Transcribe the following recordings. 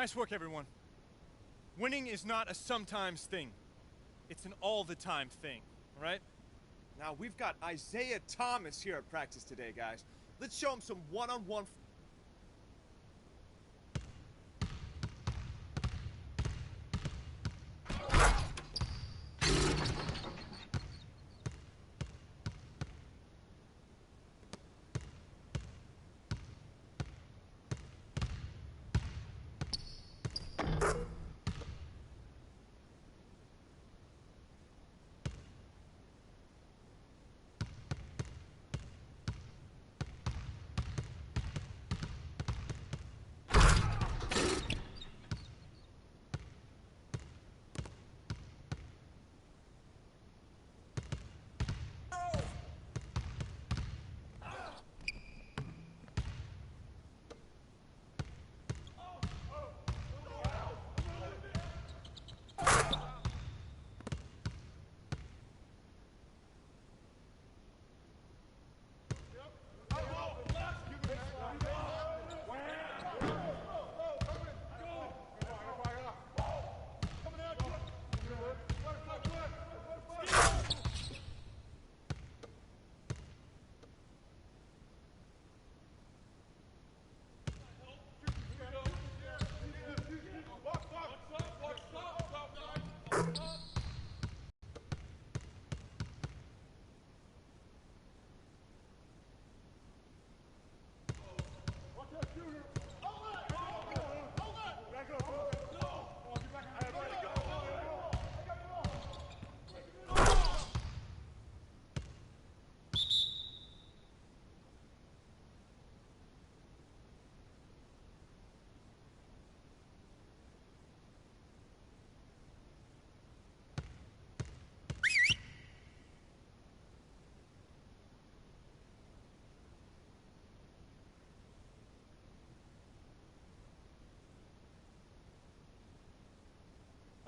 Nice work, everyone. Winning is not a sometimes thing. It's an all-the-time thing, all right? Now, we've got Isaiah Thomas here at practice today, guys. Let's show him some one-on-one...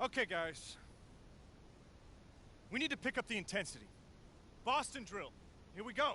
Okay, guys. We need to pick up the intensity. Boston drill. Here we go.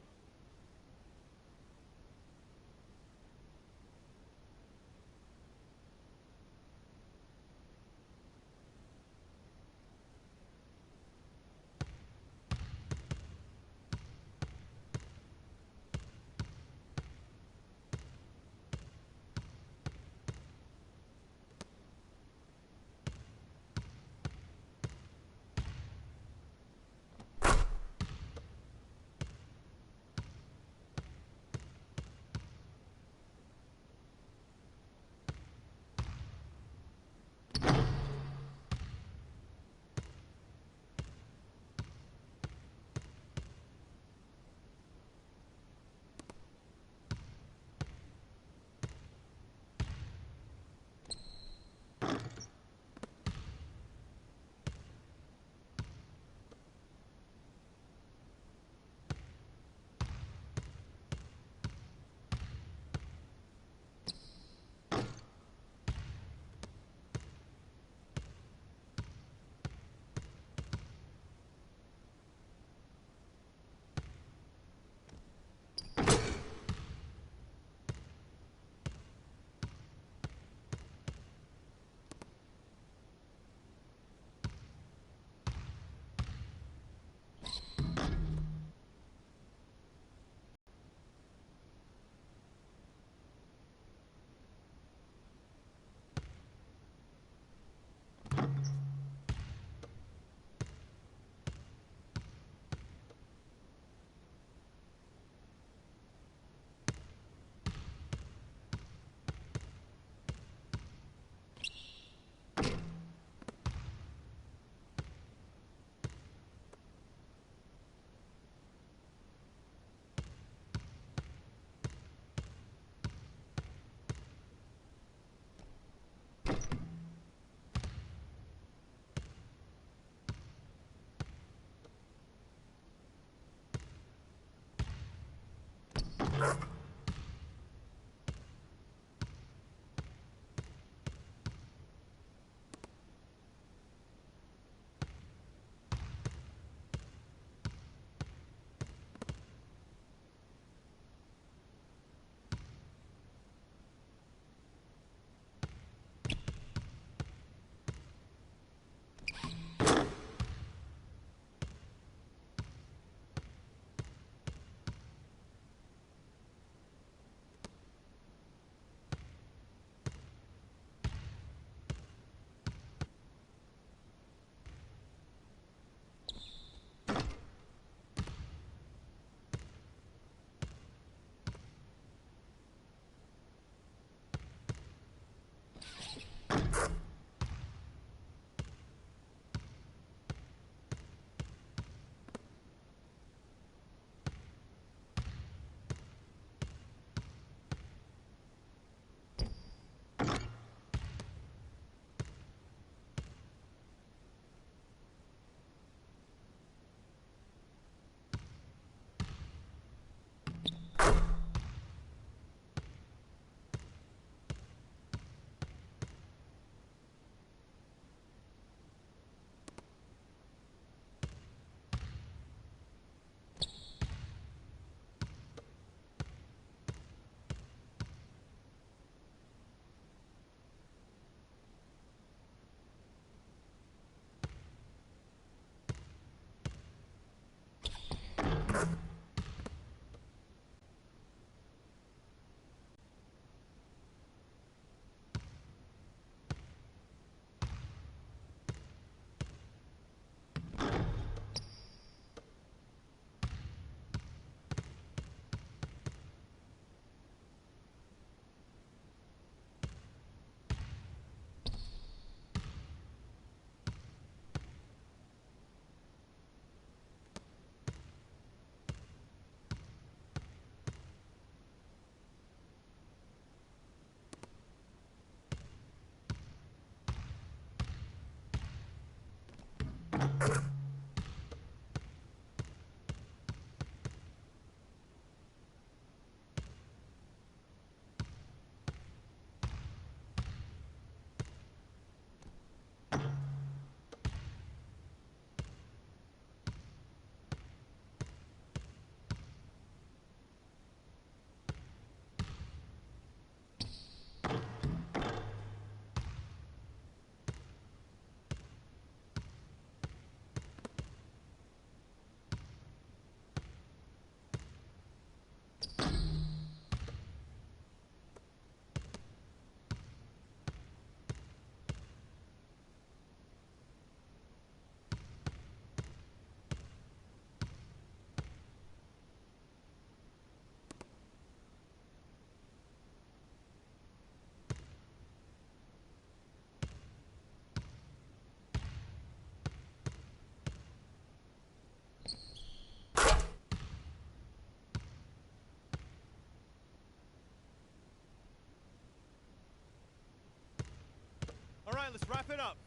All right, let's wrap it up.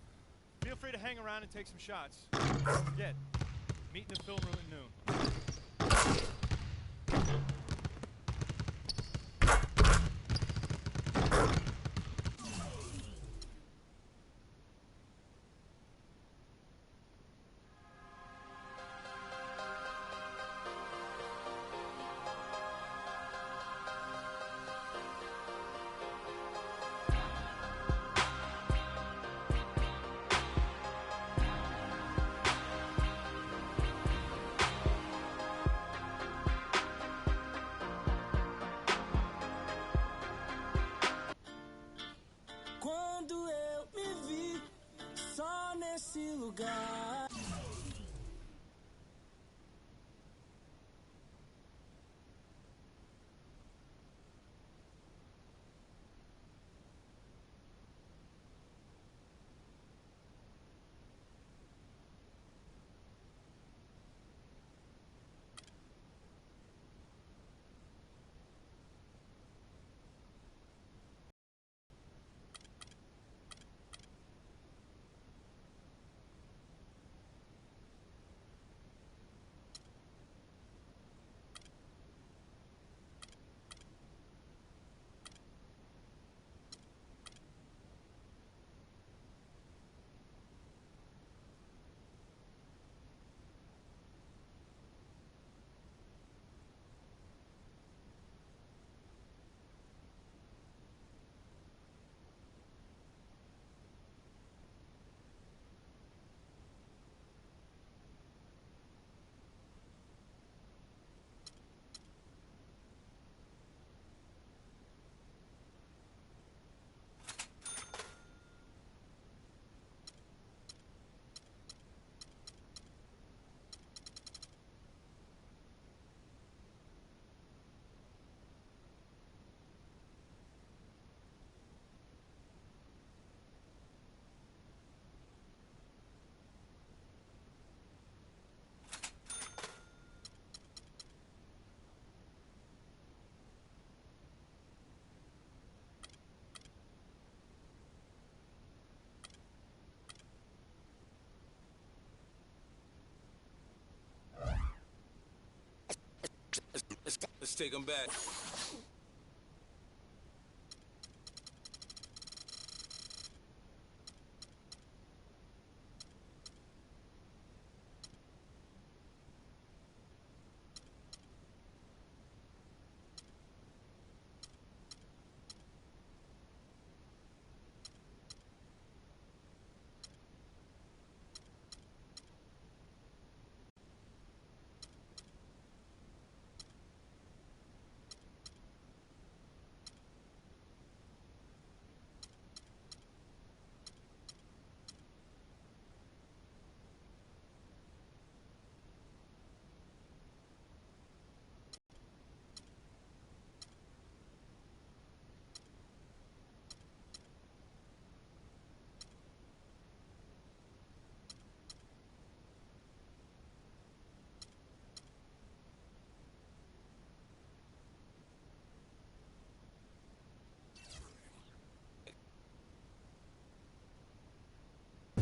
Feel free to hang around and take some shots. Forget. Meet in the film room at noon. Let's take them back.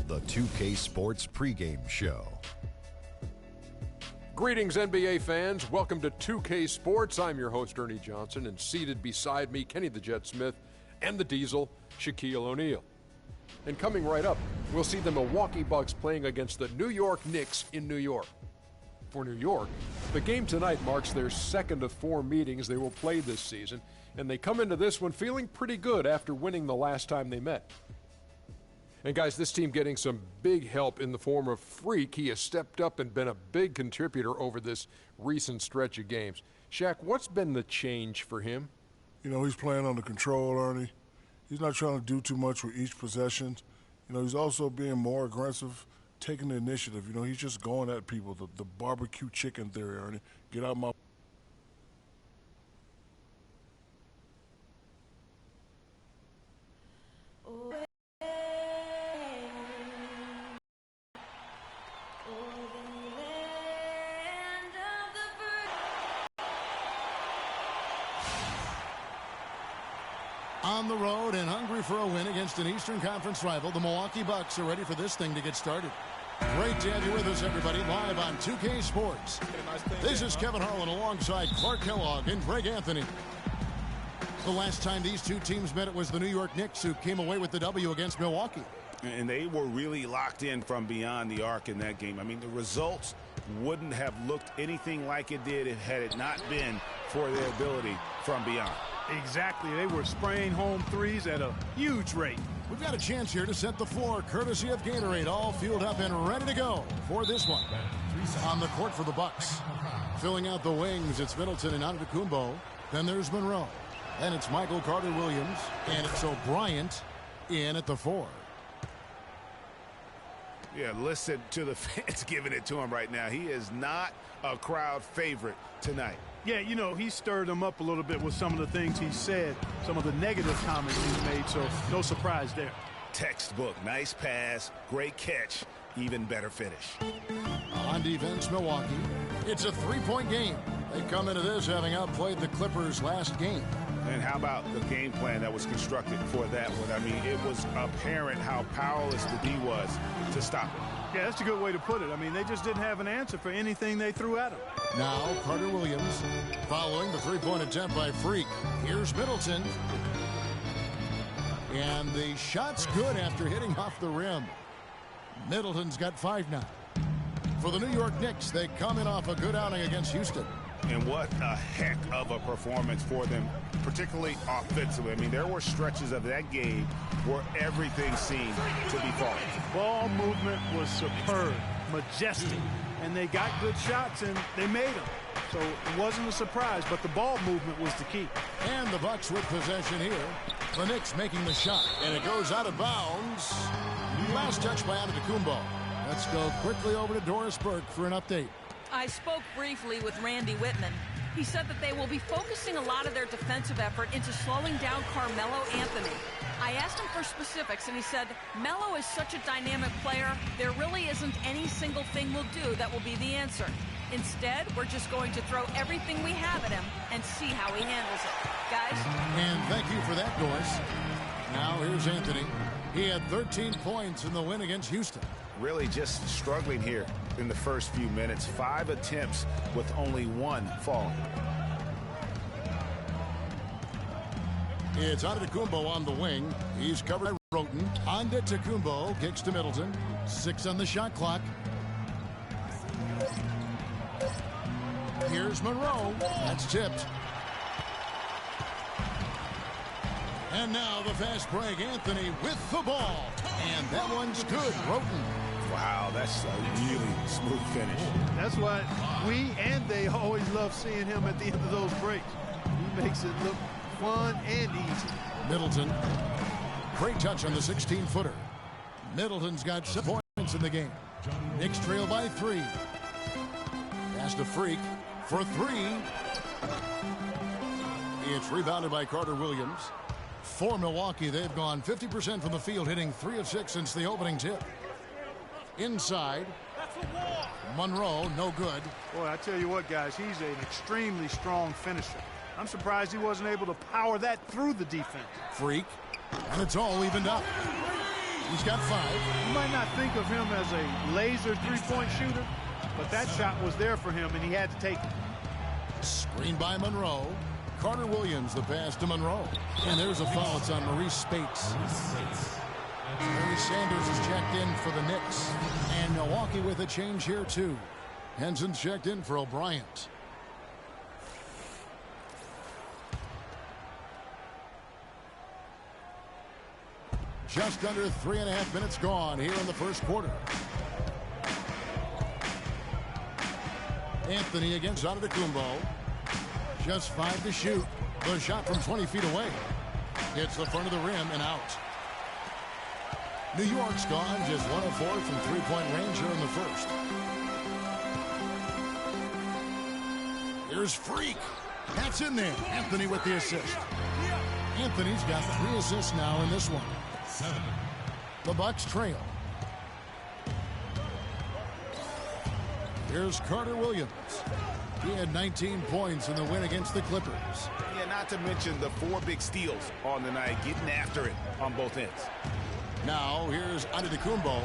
The 2K Sports pregame show. Greetings, NBA fans. Welcome to 2K Sports. I'm your host, Ernie Johnson, and seated beside me, Kenny the Jet Smith and the Diesel, Shaquille O'Neal. And coming right up, we'll see the Milwaukee Bucks playing against the New York Knicks in New York. For New York, the game tonight marks their second of 4 meetings they will play this season, and they come into this one feeling pretty good after winning the last time they met. And guys, this team getting some big help in the form of Freak. He has stepped up and been a big contributor over this recent stretch of games. Shaq, what's been the change for him? You know, he's playing under control, Ernie. He's not trying to do too much with each possession. You know, he's also being more aggressive, taking the initiative. You know, he's just going at people, the barbecue chicken theory, Ernie. Get out my... On the road and hungry for a win against an Eastern Conference rival, the Milwaukee Bucks are ready for this thing to get started. Great to have you with us, everybody, live on 2K Sports. This is Kevin Harlan alongside Clark Kellogg and Greg Anthony. The last time these two teams met, it was the New York Knicks who came away with the W against Milwaukee. And they were really locked in from beyond the arc in that game. I mean, the results wouldn't have looked anything like it did had it not been for their ability from beyond. Exactly. They were spraying home threes at a huge rate. We've got a chance here to set the floor, courtesy of Gatorade, all fueled up and ready to go for this one. On the court for the Bucks. Filling out the wings, it's Middleton and Antetokounmpo. Then there's Monroe. Then it's Michael Carter-Williams. And it's O'Brien in at the 4. Yeah, listen to the fans giving it to him right now. He is not a crowd favorite tonight. Yeah, you know, he stirred him up a little bit with some of the things he said, some of the negative comments he's made, so no surprise there. Textbook, nice pass, great catch, even better finish. On defense, Milwaukee. It's a 3-point game. They come into this having outplayed the Clippers last game. And how about the game plan that was constructed for that one? I mean, it was apparent how powerless the D was to stop it. Yeah, that's a good way to put it. I mean, they just didn't have an answer for anything they threw at him. Now, Carter-Williams following the 3-point attempt by Freak. Here's Middleton. And the shot's good after hitting off the rim. Middleton's got 5 now. For the New York Knicks, they come in off a good outing against Houston. And what a heck of a performance for them, particularly offensively. I mean, there were stretches of that game where everything seemed to be falling. Ball movement was superb, majestic, and they got good shots and they made them. So it wasn't a surprise, but the ball movement was the key. And the Bucks with possession here. The Knicks making the shot, and it goes out of bounds. Last touch by Antetokounmpo. Let's go quickly over to Doris Burke for an update. I spoke briefly with Randy Whitman. He said that they will be focusing a lot of their defensive effort into slowing down Carmelo Anthony. I asked him for specifics, and he said, Melo is such a dynamic player, there really isn't any single thing we'll do that will be the answer. Instead, we're just going to throw everything we have at him and see how he handles it. Guys? And thank you for that, Doris. Now here's Anthony. He had 13 points in the win against Houston. Really just struggling here in the first few minutes. 5 attempts with only 1 falling. It's Antetokounmpo on the wing. He's covered by Roten. Antetokounmpo kicks to Middleton. 6 on the shot clock. Here's Monroe. That's tipped. And now the fast break. Anthony with the ball. And that one's good. Roten. Wow, that's a really smooth finish. That's why we and they always love seeing him at the end of those breaks. He makes it look fun and easy. Middleton. Great touch on the 16-footer. Middleton's got 7 points in the game. Knicks trail by 3. Pass to Freak for 3. It's rebounded by Carter Williams. For Milwaukee, they've gone 50% from the field, hitting 3 of 6 since the opening tip. Inside. Monroe, no good. Boy, I tell you what, guys, he's an extremely strong finisher. I'm surprised he wasn't able to power that through the defense. Freak. And it's all evened up. He's got 5. You might not think of him as a laser three-point shooter, but that shot was there for him, and he had to take it. Screen by Monroe. Carter Williams, the pass to Monroe. And there's a foul. It's on Maurice Spates. Larry Sanders is checked in for the Knicks. And Milwaukee with a change here, too. Henson's checked in for O'Brien. Just under 3.5 minutes gone here in the first quarter. Anthony against Antetokounmpo. Just 5 to shoot. The shot from 20 feet away. Hits the front of the rim and out. New York's gone just 1 of 4 from three-point range here in the first. Here's Freak. That's in there. Anthony with the assist. Anthony's got 3 assists now in this one. The Bucks trail. Here's Carter Williams. He had 19 points in the win against the Clippers. Yeah, not to mention the 4 big steals on the night, getting after it on both ends. Now here's Antetokounmpo.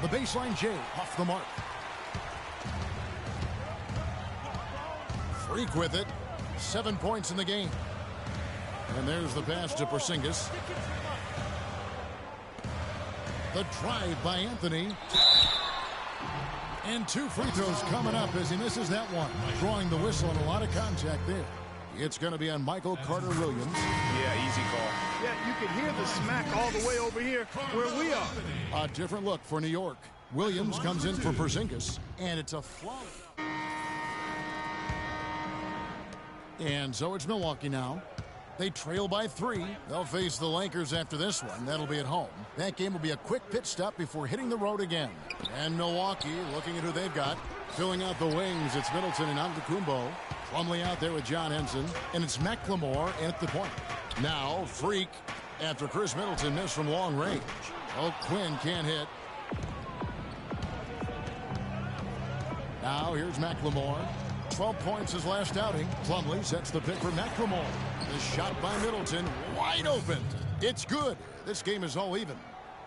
The baseline J off the mark. Freak with it. 7 points in the game. And there's the pass to Porzingis. The drive by Anthony. And 2 free throws coming up as he misses that one. Drawing the whistle and a lot of contact there. It's going to be on Michael Carter Williams. Yeah, easy call. Yeah, you can hear the smack all the way over here where we are. A different look for New York. Williams comes in for Porzingis. And it's a flawless. And so it's Milwaukee now. They trail by 3. They'll face the Lakers after this one. That'll be at home. That game will be a quick pit stop before hitting the road again. And Milwaukee, looking at who they've got, filling out the wings. It's Middleton and Antetokounmpo. Plumlee out there with John Henson. And it's McLemore at the point. Now, Freak, after Chris Middleton missed from long range. Oh, Quinn can't hit. Now, here's McLemore. 12 points his last outing. Plumlee sets the pick for McLemore. The shot by Middleton, wide open. It's good. This game is all even.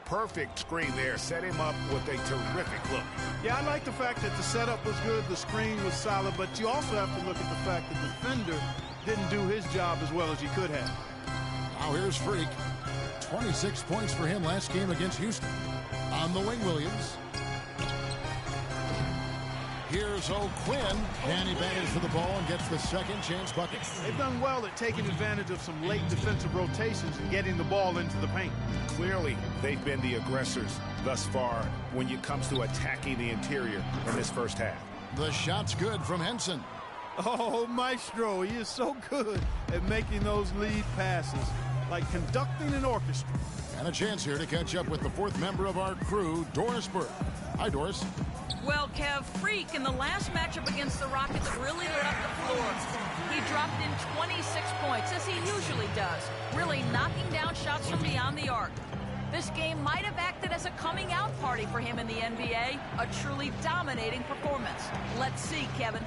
Perfect screen there. Set him up with a terrific look. Yeah, I like the fact that the setup was good, the screen was solid, but you also have to look at the fact that the defender didn't do his job as well as he could have. Now here's Freak. 26 points for him last game against Houston. On the wing, Williams. Here's O'Quinn, and he bangs for the ball and gets the second chance bucket. They've done well at taking advantage of some late defensive rotations and getting the ball into the paint. Clearly, they've been the aggressors thus far when it comes to attacking the interior in this first half. The shot's good from Henson. Oh, Maestro, he is so good at making those lead passes, like conducting an orchestra. And a chance here to catch up with the 4th member of our crew, Doris Burke. Hi, Doris. Well, Kev, Freak in the last matchup against the Rockets really lit up the floor. He dropped in 26 points, as he usually does, really knocking down shots from beyond the arc. This game might have acted as a coming-out party for him in the NBA, a truly dominating performance. Let's see, Kevin.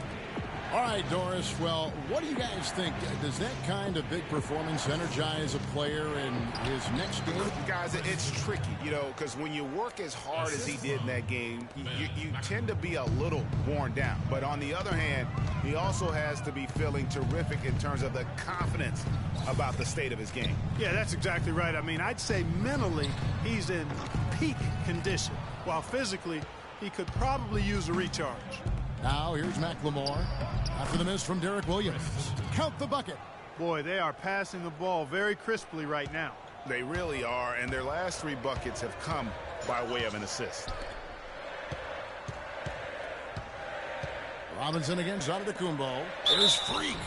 All right, Doris. Well, what do you guys think? Does that kind of big performance energize a player in his next game? Guys, it's tricky, because when you work as hard as he did in that game, you tend to be a little worn down. But on the other hand, he also has to be feeling terrific in terms of the confidence about the state of his game. Yeah, that's exactly right. I mean, I'd say mentally he's in peak condition, while physically he could probably use a recharge. Now here's McLemore after the miss from Derek Williams. Count the bucket. Boy, they are passing the ball very crisply right now. They really are, and their last 3 buckets have come by way of an assist. Robinson against Antetokounmpo. There's Freak.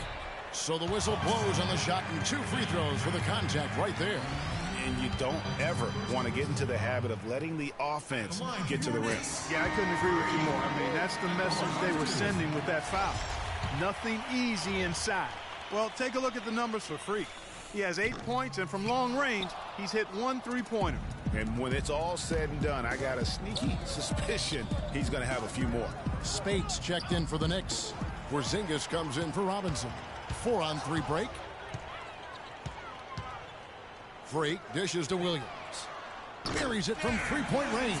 So the whistle blows on the shot and 2 free throws for the contact right there. And you don't ever want to get into the habit of letting the offense get to the rim. Yeah, I couldn't agree with you more. I mean, that's the message they were sending with that foul. Nothing easy inside. Well, take a look at the numbers for Freak. He has 8 points, and from long range, he's hit 1 3-pointer. And when it's all said and done, I got a sneaky suspicion he's going to have a few more. Spates checked in for the Knicks. Porzingis comes in for Robinson. 4-on-3 break. Freak dishes to Williams. Buries it from 3-point range.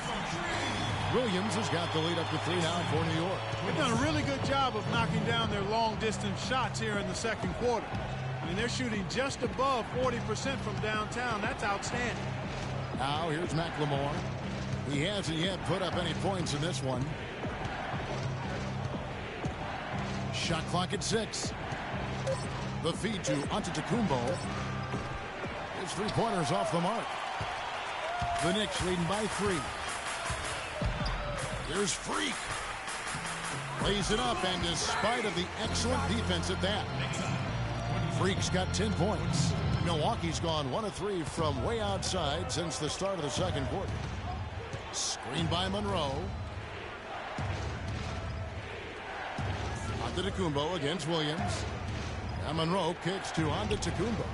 Williams has got the lead up to 3 now for New York. They've done a really good job of knocking down their long-distance shots here in the second quarter. I mean, they're shooting just above 40% from downtown. That's outstanding. Now here's McLemore. He hasn't yet put up any points in this one. Shot clock at 6. The feed to Antetokounmpo. His 3-pointers off the mark. The Knicks leading by 3. Here's Freak. Lays it up, and despite of the excellent defense at that, Freak's got 10 points. Milwaukee's gone 1 of 3 from way outside since the start of the second quarter. Screen by Monroe. Antetokounmpo against Williams. And Monroe kicks to Antetokounmpo.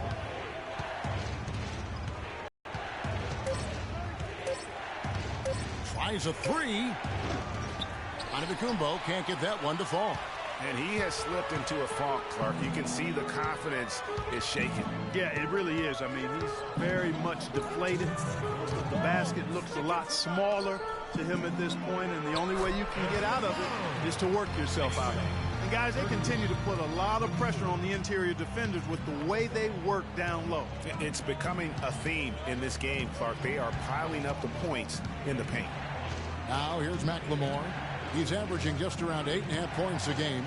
Tries a 3. Antetokounmpo can't get that one to fall. And he has slipped into a funk, Clark. You can see the confidence is shaking. Yeah, it really is. I mean, he's very much deflated. The basket looks a lot smaller to him at this point, and the only way you can get out of it is to work yourself out of it. And guys, they continue to put a lot of pressure on the interior defenders with the way they work down low. It's becoming a theme in this game, Clark. They are piling up the points in the paint. Now here's McLemore. He's averaging just around 8.5 points a game.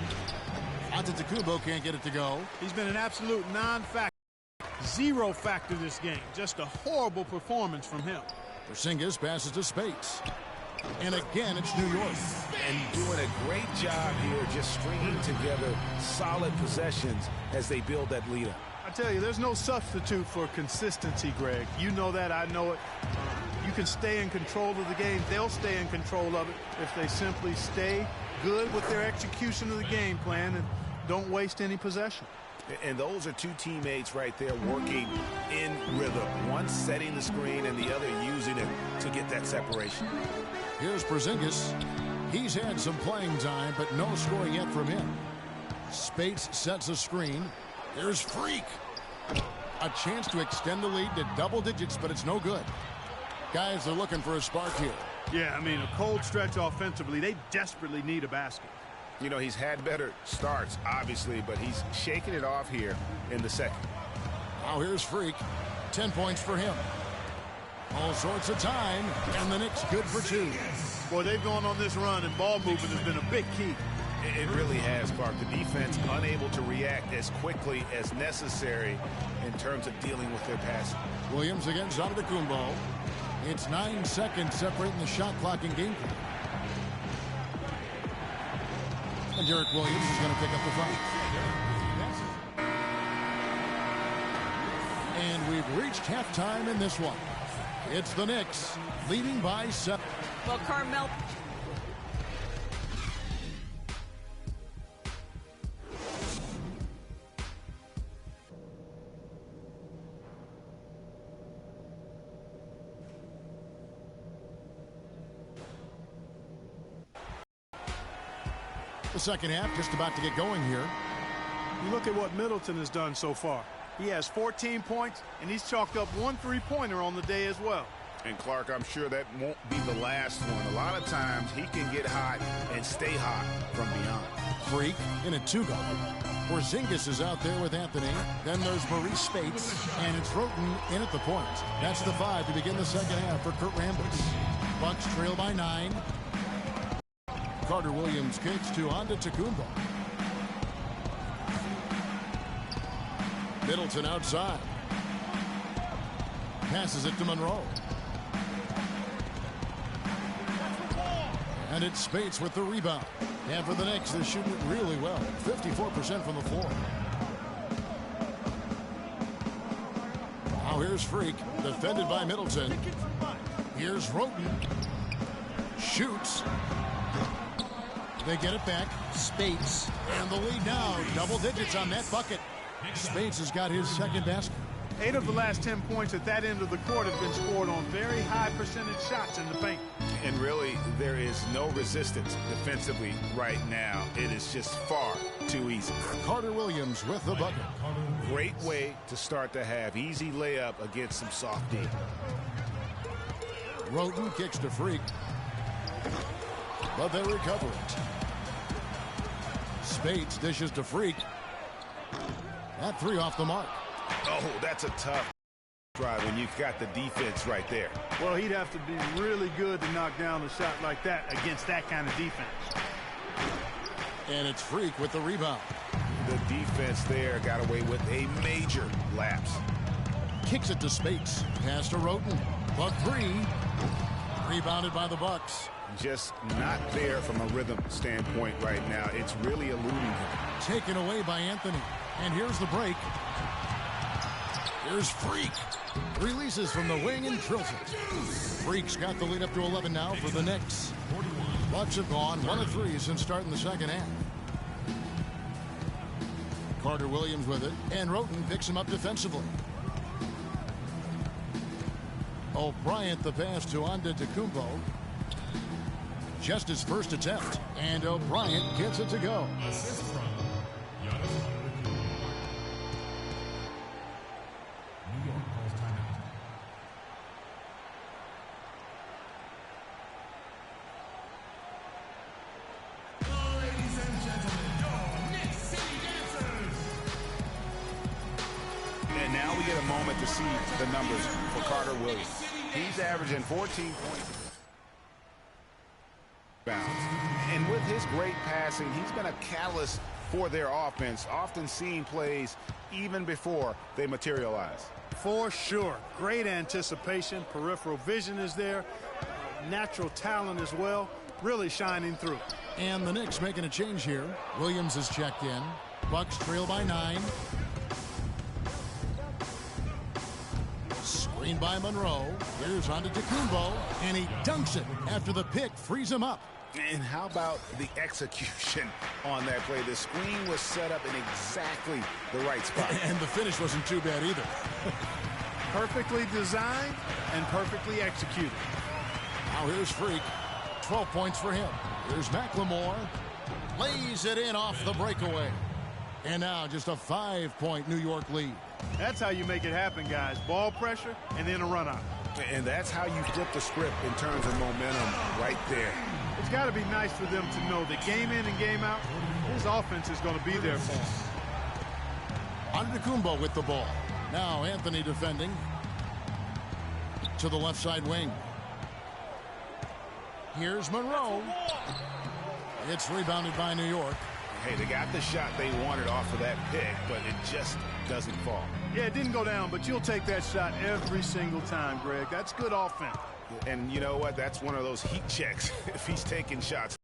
Antetokounmpo can't get it to go. He's been an absolute non-factor. 0 factor this game. Just a horrible performance from him. Porzingis passes to Spates. And again, it's New York. And doing a great job here just stringing together solid possessions as they build that lead up. I tell you, there's no substitute for consistency, Greg. You know that, I know it. You can stay in control of the game. They'll stay in control of it if they simply stay good with their execution of the game plan and don't waste any possession. And those are 2 teammates right there working in rhythm. One setting the screen and the other using it to get that separation. Here's Porzingis. He's had some playing time, but no scoring yet from him. Spates sets a screen. There's Freak. A chance to extend the lead to double digits, but it's no good. Guys, they're looking for a spark here. Yeah, I mean, a cold stretch offensively. They desperately need a basket. You know, he's had better starts, obviously, but he's shaking it off here in the second. Now here's Freak. 10 points for him. All sorts of time, and the Knicks good for 2. Boy, they've gone on this run, and ball movement has been a big key. It really has, Clark. The defense unable to react as quickly as necessary in terms of dealing with their passing. Williams against Antetokounmpo. It's 9 seconds separating the shot clock and game clock. And Derek Williams is going to pick up the fight. And we've reached halftime in this one. It's the Knicks leading by 7. Well, Carmel. The second half just about to get going here. You look at what Middleton has done so far. He has 14 points, and he's chalked up 1 3-pointer on the day as well. And Clark, I'm sure that won't be the last one. A lot of times he can get hot and stay hot from beyond. Freak in a 2-go. Porzingis is out there with Anthony. Then there's Maurice Spates, and it's Roten in at the point. That's the 5 to begin the second half for Kurt Rambis. Bucks trail by 9. Carter Williams kicks to Antetokounmpo. Middleton outside. Passes it to Monroe. And it's Spates with the rebound. And for the Knicks, they're shooting it really well. 54% from the floor. Now here's Freak, defended by Middleton. Here's Roten. Shoots. They get it back. Spates. And the lead now. Double digits on that bucket. Spates has got his second basket. 8 of the last 10 points at that end of the court have been scored on very high percentage shots in the paint. And really, there is no resistance defensively right now. It is just far too easy. Carter Williams with the bucket. Great way to start the half. Easy layup against some soft D. Roten kicks to Freak. But they recover it. Spates dishes to Freak. That 3 off the mark. Oh, that's a tough drive when you've got the defense right there. Well, he'd have to be really good to knock down a shot like that against that kind of defense. And it's Freak with the rebound. The defense there got away with a major lapse. Kicks it to Spates. Pass to Roten. Buck 3. Rebounded by the Bucks. Just not there from a rhythm standpoint right now. It's really eluding him. Taken away by Anthony. And here's the break. Here's Freak. Releases from the wing and drills it. Freak's got the lead up to 11 now for the Knicks. Bucks have gone 1 of 3 since starting the second half. Carter Williams with it. And Roten picks him up defensively. O'Brien the pass to Antetokounmpo. Just his first attempt. And O'Brien gets it to go. And now we get a moment to see the numbers for Carter Williams. He's averaging 14 points. And with his great passing, he's been a catalyst for their offense, often seeing plays even before they materialize. For sure. Great anticipation. Peripheral vision is there. Natural talent as well. Really shining through. And the Knicks making a change here. Williams is checked in. Bucks trail by 9. Screen by Monroe. Here's Antetokounmpo. And he dunks it after the pick frees him up. And how about the execution on that play? The screen was set up in exactly the right spot. And the finish wasn't too bad either. Perfectly designed and perfectly executed. Now here's Freak. 12 points for him. Here's McLemore. Lays it in off the breakaway. And now just a 5-point New York lead. That's how you make it happen, guys. Ball pressure and then a run out. And that's how you flip the script in terms of momentum right there. It's got to be nice for them to know that game in and game out, his offense is going to be there for him. Antetokounmpo with the ball. Now Anthony defending. To the left side wing. Here's Monroe. It's rebounded by New York. Hey, they got the shot they wanted off of that pick, but it just doesn't fall. Yeah, it didn't go down, but you'll take that shot every single time, Greg. That's good offense. And you know what? That's one of those heat checks if he's taking shots.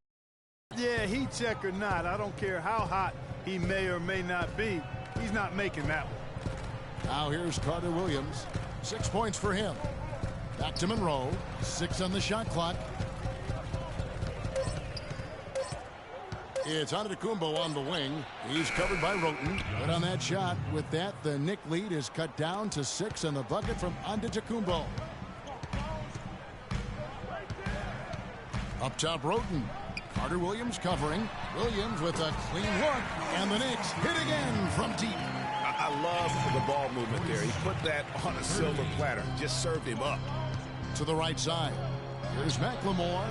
Yeah, heat check or not, I don't care how hot he may or may not be. He's not making that one. Now here's Carter Williams. 6 points for him. Back to Monroe. 6 on the shot clock. It's Antetokounmpo on the wing. He's covered by Roten. But on that shot, with that, the Knick lead is cut down to 6 on the bucket from Antetokounmpo. Up top, Roten. Carter Williams covering. Williams with a clean look. And the Knicks hit again from deep. I love the ball movement there. He put that on a silver platter. Just served him up. To the right side. Here's McLemore.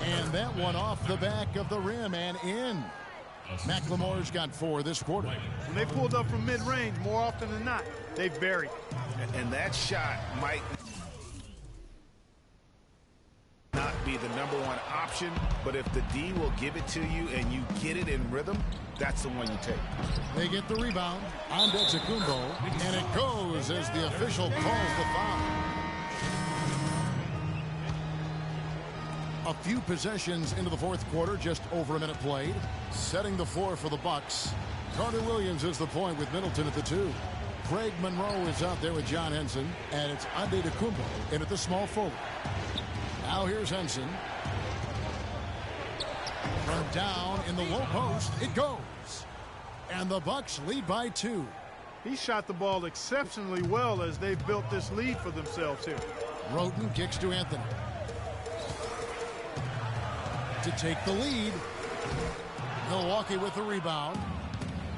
And that one off the back of the rim and in. McLemore's got 4 this quarter. When they pulled up from mid-range, more often than not, they buried. And that shot might not be the #1 option, but if the D will give it to you and you get it in rhythm, that's the one you take. They get the rebound on Nba2k16, and it goes as the official calls the foul. A few possessions into the fourth quarter, just over a minute played. Setting the floor for the Bucks. Carter Williams is the point with Middleton at the 2. Craig Monroe is out there with John Henson, and it's Nba2k16 in at the small forward. Now here's Henson. From down in the low post, it goes. And the Bucks lead by 2. He shot the ball exceptionally well as they've built this lead for themselves here. Roten kicks to Anthony. To take the lead. Milwaukee with the rebound.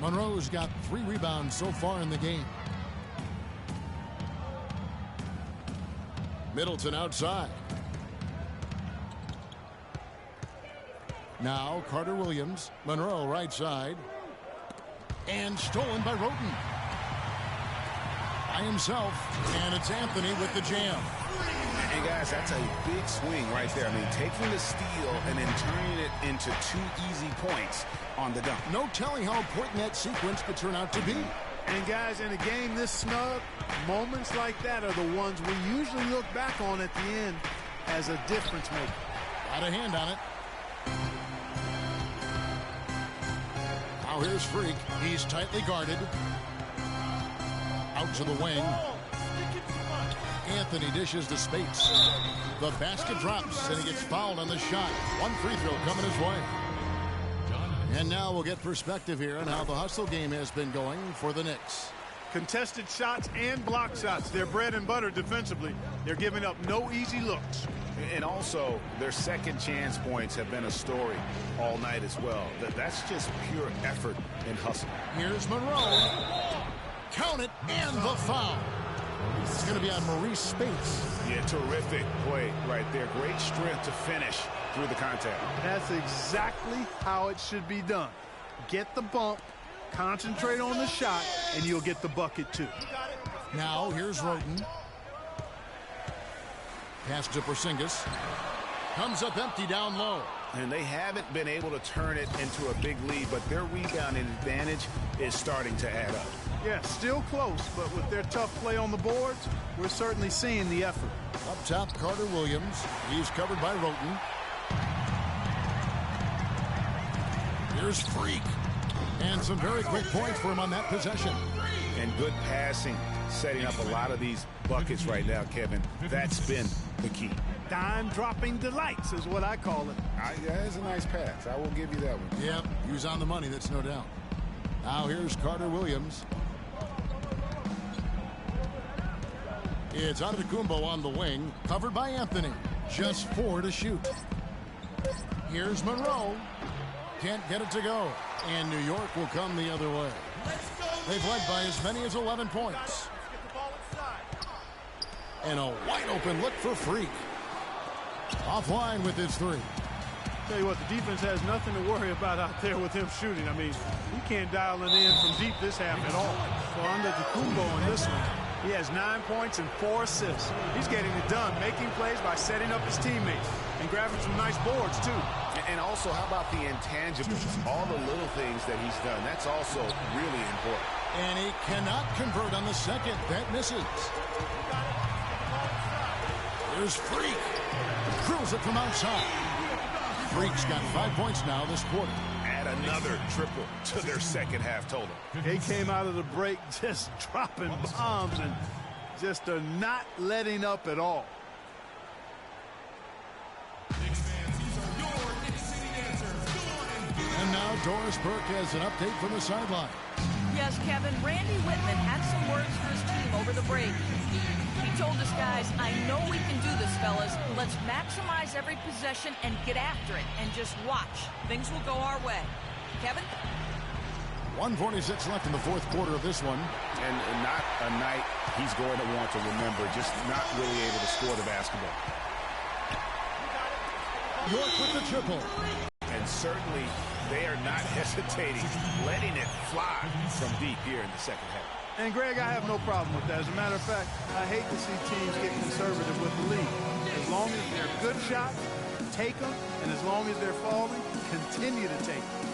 Monroe's got 3 rebounds so far in the game. Middleton outside. Now Carter Williams. Monroe right side. And stolen by Roten. By himself. And it's Anthony with the jam. And guys, that's a big swing right there. I mean, taking the steal and then turning it into 2 easy points on the dunk. No telling how important that sequence could turn out to be. And guys, in a game this snug, moments like that are the ones we usually look back on at the end as a difference maker. Got a hand on it. Now here's Freak. He's tightly guarded. Out to the wing. Anthony dishes to Spates. The basket drops, and he gets fouled on the shot. 1 free throw coming his way. And now we'll get perspective here on how the hustle game has been going for the Knicks. Contested shots and block shots. They're bread and butter defensively. They're giving up no easy looks. And also, their second chance points have been a story all night as well. That's just pure effort and hustle. Here's Monroe. Count it, and the foul. It's going to be on Maurice Spates. Yeah, terrific play right there. Great strength to finish through the contact. That's exactly how it should be done. Get the bump, concentrate on the shot, and you'll get the bucket too. Now here's Roten. Pass to Porzingis. Comes up empty down low. And they haven't been able to turn it into a big lead, but their rebounding advantage is starting to add up. Yeah, still close, but with their tough play on the boards, we're certainly seeing the effort. Up top, Carter Williams. He's covered by Roten. Here's Freak. And some very quick points for him on that possession. And good passing, setting up a lot of these buckets right now, Kevin. That's been the key. Dime-dropping delights is what I call it. That is a nice pass. I will give you that one. Yep, he was on the money, that's no doubt. Now here's Carter Williams. It's Nba2k16 on the wing, covered by Anthony. Just 4 to shoot. Here's Monroe. Can't get it to go. And New York will come the other way. They've led by as many as 11 points. And a wide open look for Freak. Offline with his 3. Tell you what, the defense has nothing to worry about out there with him shooting. I mean, he can't dial it in from deep this half at all. So Nba2k16 in this one, he has 9 points and 4 assists. He's getting it done, making plays by setting up his teammates and grabbing some nice boards, too. And also, how about the intangibles? All the little things that he's done. That's also really important. And he cannot convert on the second. That misses. There's Freak. Drills it from outside. Freak's got 5 points now this quarter. Add another triple to their second half total. They came out of the break just dropping bombs and just are not letting up at all. And now Doris Burke has an update from the sideline. Yes, Kevin, Randy Whitman had some words for his team over the break. He told us, guys, I know we can do this, fellas. Let's maximize every possession and get after it and just watch. Things will go our way. Kevin? 1:46 left in the fourth quarter of this one. And not a night he's going to want to remember, just not really able to score the basketball. York with the triple. And certainly they are not hesitating, letting it fly from deep here in the second half. And, Greg, I have no problem with that. As a matter of fact, I hate to see teams get conservative with the lead. As long as they're good shots, take them. And as long as they're falling, continue to take them.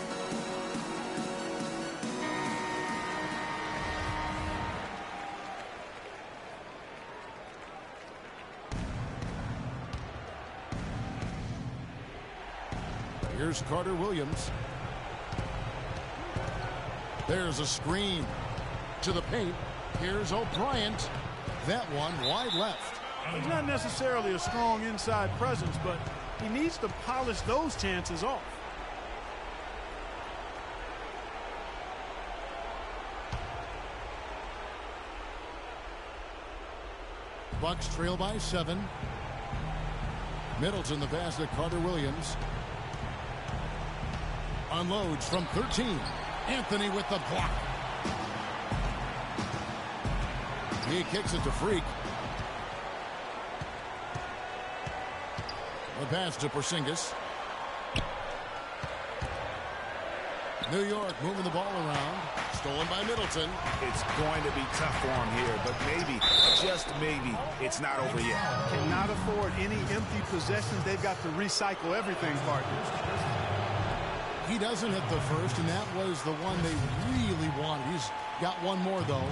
Here's Carter Williams. There's a screen to the paint. Here's O'Brien. That one wide left. He's not necessarily a strong inside presence, but he needs to polish those chances off. Bucks trail by 7. Middleton the pass to Carter Williams. Unloads from 13. Anthony with the block. He kicks it to Freak. The pass to Porzingis. New York moving the ball around. Stolen by Middleton. It's going to be tough for him here, but maybe, just maybe, it's not over yet. Cannot afford any empty possessions. They've got to recycle everything, partners. He doesn't hit the first, and that was the one they really wanted. He's got one more, though.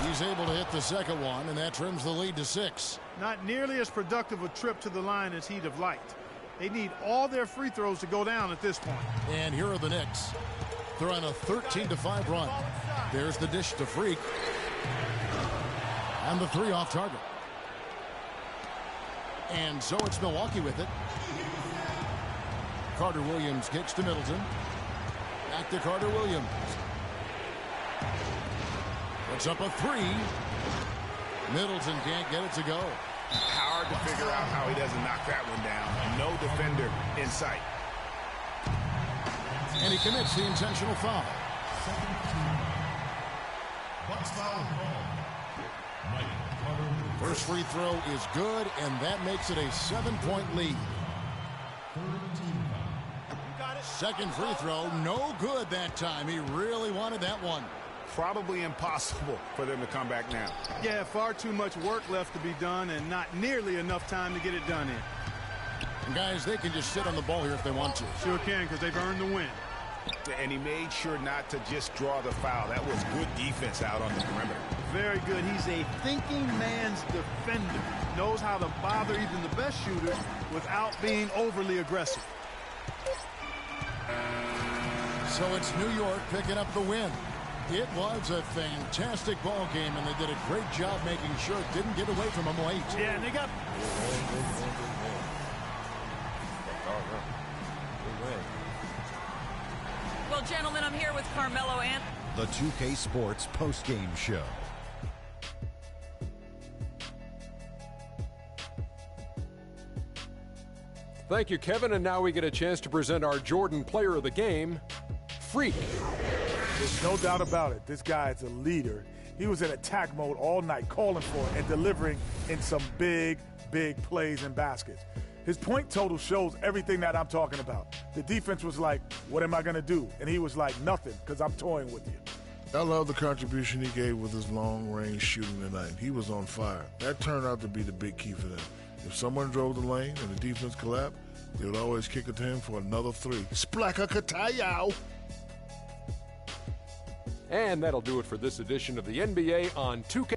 He's able to hit the second one, and that trims the lead to 6. Not nearly as productive a trip to the line as he'd have liked. They need all their free throws to go down at this point. And here are the Knicks. They're on a 13-5 run. There's the dish to Freak. And the 3 off target. And so it's Milwaukee with it. Carter Williams kicks to Middleton. Back to Carter Williams. Puts up a 3. Middleton can't get it to go. Hard to figure out how he doesn't knock that one down. No defender in sight. And he commits the intentional foul. First free throw is good, and that makes it a 7-point lead. Second free throw, no good that time. He really wanted that one. Probably impossible for them to come back now. Yeah, far too much work left to be done and not nearly enough time to get it done in. And guys, they can just sit on the ball here if they want to. Sure can, because they've earned the win. And he made sure not to just draw the foul. That was good defense out on the perimeter. Very good. He's a thinking man's defender. Knows how to bother even the best shooters without being overly aggressive. So it's New York picking up the win. It was a fantastic ball game, and they did a great job making sure it didn't get away from them late. Yeah, and they got... Well, gentlemen, I'm here with Carmelo and... The 2K Sports postgame show. Thank you, Kevin. And now we get a chance to present our Jordan Player of the Game, Freak. There's no doubt about it. This guy is a leader. He was in attack mode all night, calling for it and delivering in some big, big plays and baskets. His point total shows everything that I'm talking about. The defense was like, what am I going to do? And he was like, nothing, because I'm toying with you. I love the contribution he gave with his long-range shooting tonight. He was on fire. That turned out to be the big key for them. If someone drove the lane and the defense collapsed, they would always kick it to him for another 3. Splaka Katayow! And that'll do it for this edition of the NBA on 2K.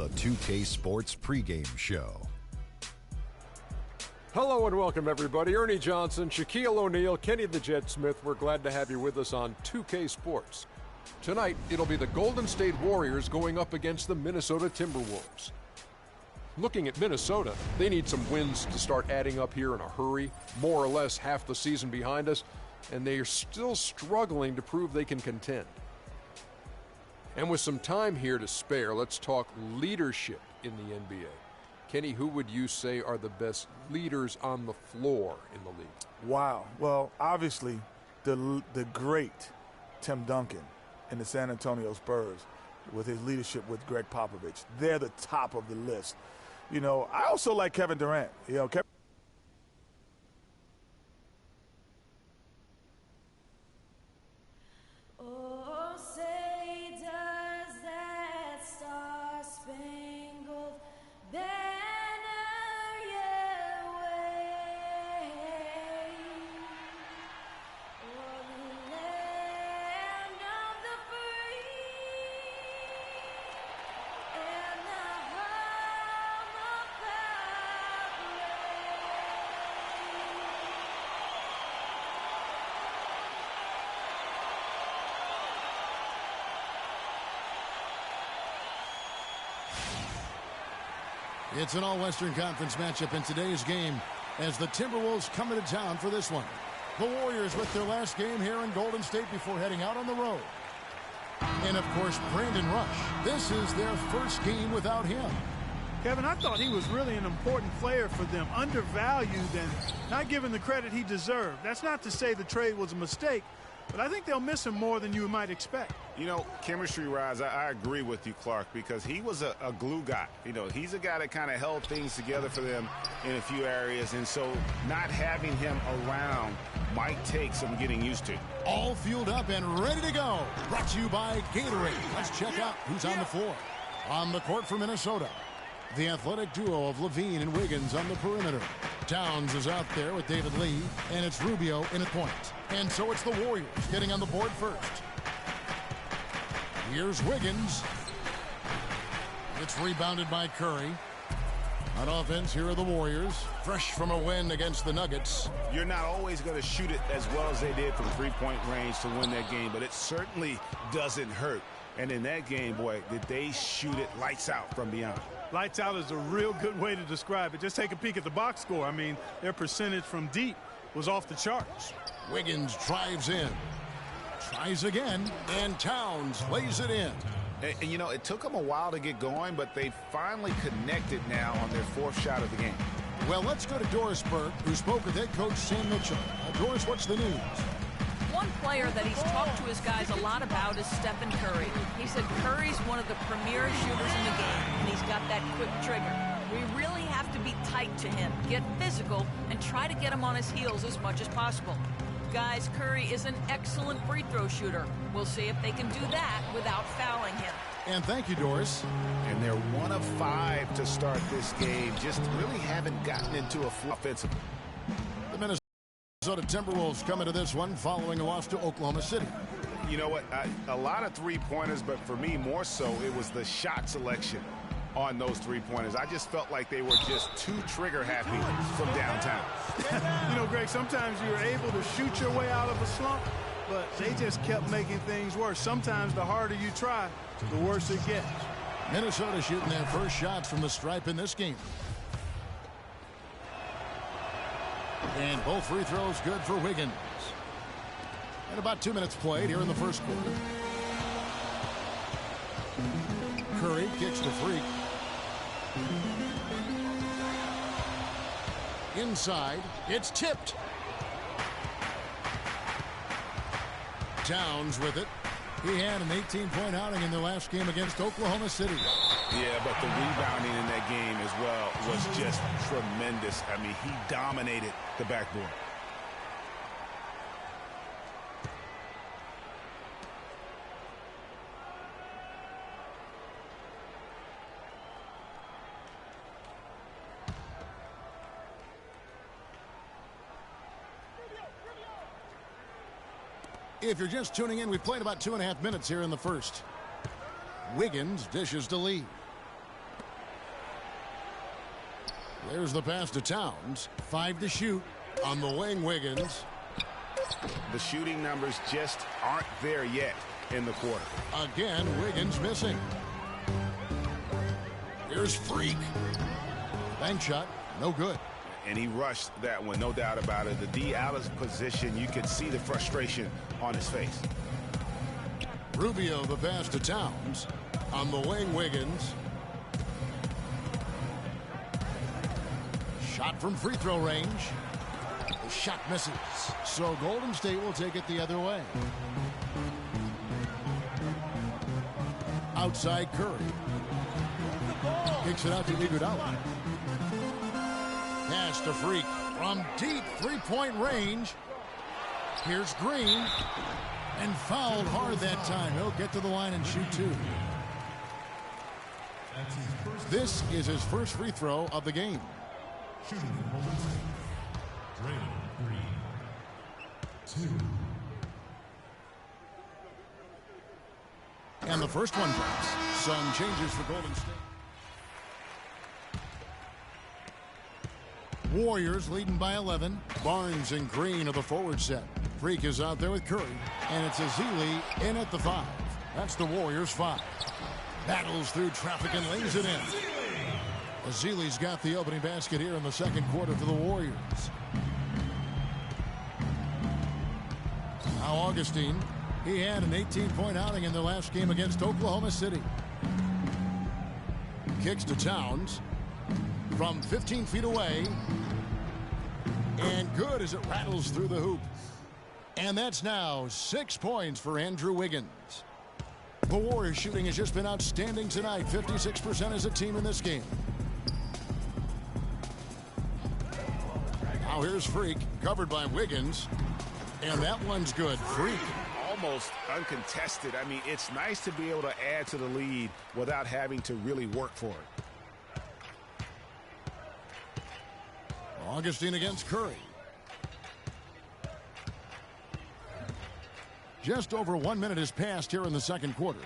the 2K Sports pregame show. Hello and welcome, everybody. Ernie Johnson, Shaquille O'Neal, Kenny the Jet Smith. We're glad to have you with us on 2K Sports. Tonight, it'll be the Golden State Warriors going up against the Minnesota Timberwolves. Looking at Minnesota, they need some wins to start adding up here in a hurry. More or less half the season behind us, and they are still struggling to prove they can contend. And with some time here to spare, let's talk leadership in the NBA. Kenny, who would you say are the best leaders on the floor in the league? Wow. Well, obviously, the great Tim Duncan in the San Antonio Spurs with his leadership with Greg Popovich. They're the top of the list. You know, I also like Kevin Durant. You know, It's an all-Western Conference matchup in today's game as the Timberwolves come into town for this one. The Warriors with their last game here in Golden State before heading out on the road. And, of course, Brandon Rush. This is their first game without him. Kevin, I thought he was really an important player for them, undervalued and not given the credit he deserved. That's not to say the trade was a mistake, but I think they'll miss him more than you might expect. You know, chemistry-wise, I agree with you, Clark, because he was a glue guy. You know, he's a guy that kind of held things together for them in a few areas, and so not having him around might take some getting used to. All fueled up and ready to go. Brought to you by Gatorade. Let's check out who's on the floor. On the court for Minnesota, the athletic duo of Levine and Wiggins on the perimeter. Towns is out there with David Lee, and it's Rubio in at point. And so it's the Warriors getting on the board first. Here's Wiggins. It's rebounded by Curry. On offense, here are the Warriors, fresh from a win against the Nuggets. You're not always going to shoot it as well as they did from three-point range to win that game, but it certainly doesn't hurt. And in that game, boy, did they shoot it lights out from beyond. Lights out is a real good way to describe it. Just take a peek at the box score. I mean, their percentage from deep was off the charts. Wiggins drives in. Tries again, and Towns lays it in. And, you know, it took them a while to get going, but they finally connected now on their fourth shot of the game. Well, let's go to Doris Burke, who spoke with head coach Sam Mitchell. Doris, what's the news? One player that he's talked to his guys a lot about is Stephen Curry. He said Curry's one of the premier shooters in the game, and he's got that quick trigger. We really have to be tight to him, get physical, and try to get him on his heels as much as possible. Guys, Curry is an excellent free throw shooter. We'll see if they can do that without fouling him. And thank you, Doris. And they're 1 of 5 to start this game. Just really haven't gotten into a flow offensively. The Minnesota Timberwolves come into this one following a loss to Oklahoma City. You know what? A lot of three-pointers, but for me, more so, it was the shot selection on those three-pointers. I just felt like they were just too trigger-happy from downtown. You know, Greg, sometimes you're able to shoot your way out of a slump, but they just kept making things worse. Sometimes the harder you try, the worse it gets. Minnesota shooting their first shots from the stripe in this game. And both free throws good for Wiggins. And about 2 minutes played here in the first quarter. Curry kicks to Freak. Inside, it's tipped. Towns with it. He had an 18-point outing in their last game against Oklahoma City. Yeah, but the rebounding in that game as well was just tremendous. I mean, he dominated the backboard. If you're just tuning in, we've played about 2.5 minutes here in the first. Wiggins dishes to Lee. There's the pass to Towns. 5 to shoot. On the wing, Wiggins. The shooting numbers just aren't there yet in the quarter. Again, Wiggins missing. Here's Freak. Bank shot, no good. And he rushed that one, no doubt about it. The D out of position, you could see the frustration on his face. Rubio, the pass to Towns. On the wing, Wiggins. Shot from free throw range. The shot misses. So Golden State will take it the other way. Outside Curry. Kicks it out to Iguodala. Pass to Freak from deep three-point range. Here's Green. And fouled hard that time. He'll get to the line and shoot 2. This is his first free throw of the game. Shooting for Golden State. Draymond Green. 2. And the first one drops. Some changes for Golden State. Warriors leading by 11. Barnes and Green are the forward set. Freak is out there with Curry. And it's Ezeli in at the 5. That's the Warriors' 5. Battles through traffic and lays it in. Ezeli's got the opening basket here in the second quarter for the Warriors. Now Augustine. He had an 18-point outing in their last game against Oklahoma City. Kicks to Towns. From 15 feet away. And good as it rattles through the hoop. And that's now 6 points for Andrew Wiggins. The Warriors shooting has just been outstanding tonight. 56% as a team in this game. Now here's Freak, covered by Wiggins. And that one's good. Freak. Almost uncontested. I mean, it's nice to be able to add to the lead without having to really work for it. Augustine against Curry. Just over 1 minute has passed here in the second quarter.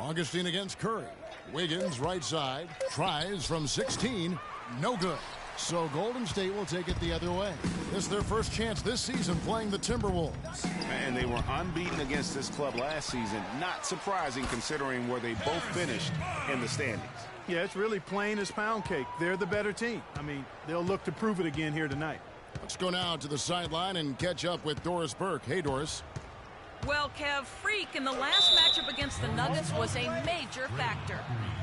Augustine against Curry. Wiggins right side. Tries from 16. No good. So Golden State will take it the other way. This is their first chance this season playing the Timberwolves. And they were unbeaten against this club last season. Not surprising considering where they both finished in the standings. Yeah, it's really plain as pound cake. They're the better team. I mean, they'll look to prove it again here tonight. Let's go now to the sideline and catch up with Doris Burke. Hey, Doris. Well, Kev, Freak in the last matchup against the Nuggets was a major factor.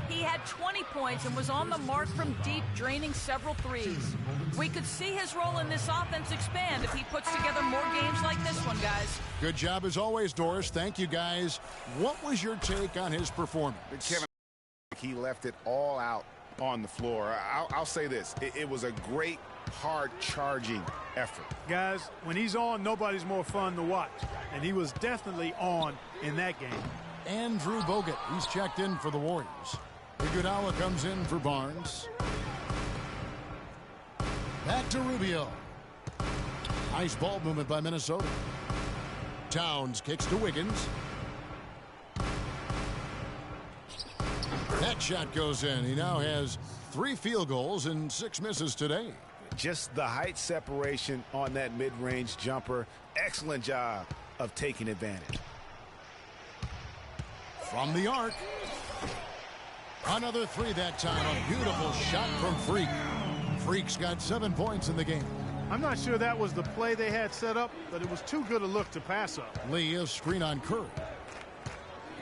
He had 20 points and was on the mark from deep, draining several threes. We could see his role in this offense expand if he puts together more games like this one, guys. Good job as always, Doris. Thank you, guys. What was your take on his performance? Kevin, he left it all out on the floor. I'll say this. It was a great, hard-charging effort. Guys, when he's on, nobody's more fun to watch. And he was definitely on in that game. Andrew Bogut, he's checked in for the Warriors. Iguodala comes in for Barnes. Back to Rubio. Nice ball movement by Minnesota. Towns kicks to Wiggins. That shot goes in. He now has 3 field goals and 6 misses today. Just the height separation on that mid-range jumper. Excellent job of taking advantage. From the arc. Another 3 that time. A beautiful shot from Freak. Freak's got 7 points in the game. I'm not sure that was the play they had set up, but it was too good a look to pass up. Lee is screen on Curry.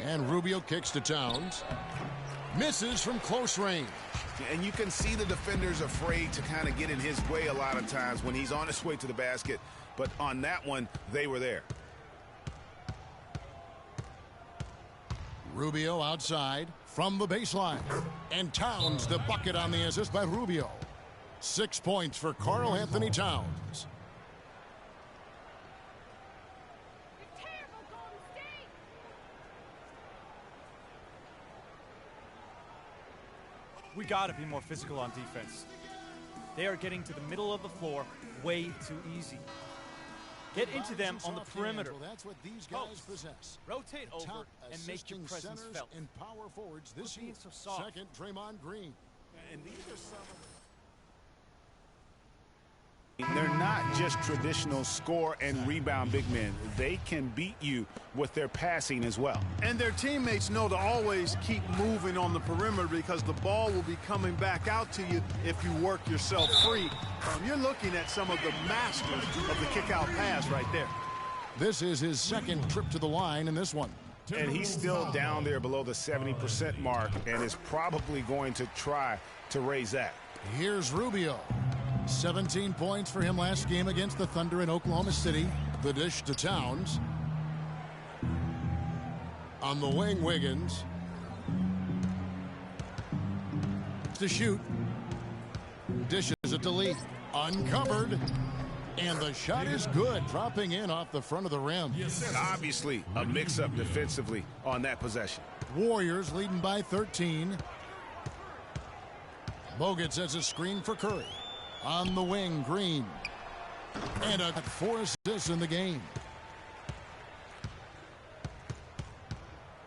And Rubio kicks to Towns. Misses from close range. And you can see the defenders afraid to kind of get in his way a lot of times when he's on his way to the basket. But on that one, they were there. Rubio outside from the baseline. And Towns the bucket on the assist by Rubio. 6 points for Karl Anthony Towns. We gotta be more physical on defense. They are getting to the middle of the floor way too easy. Get into them on the perimeter. Well, that's what these guys possess. Rotate over Top and make your presence centers felt. and power forwards this Quit being year. so soft. Second, Draymond Green. And these are some of they're not just traditional score and rebound big men. They can beat you with their passing as well. And their teammates know to always keep moving on the perimeter because the ball will be coming back out to you if you work yourself free. You're looking at some of the masters of the kick-out pass right there. This is his second trip to the line in this one. And he's still down there below the 70% mark and is probably going to try to raise that. Here's Rubio. 17 points for him last game against the Thunder in Oklahoma City. The dish to Towns. On the wing, Wiggins. To shoot. Dishes it to Lee. Uncovered. And the shot is good, dropping in off the front of the rim. Obviously, a mix-up defensively on that possession. Warriors leading by 13. Bogut sets a screen for Curry. On the wing, Green. And a 4 assists in the game.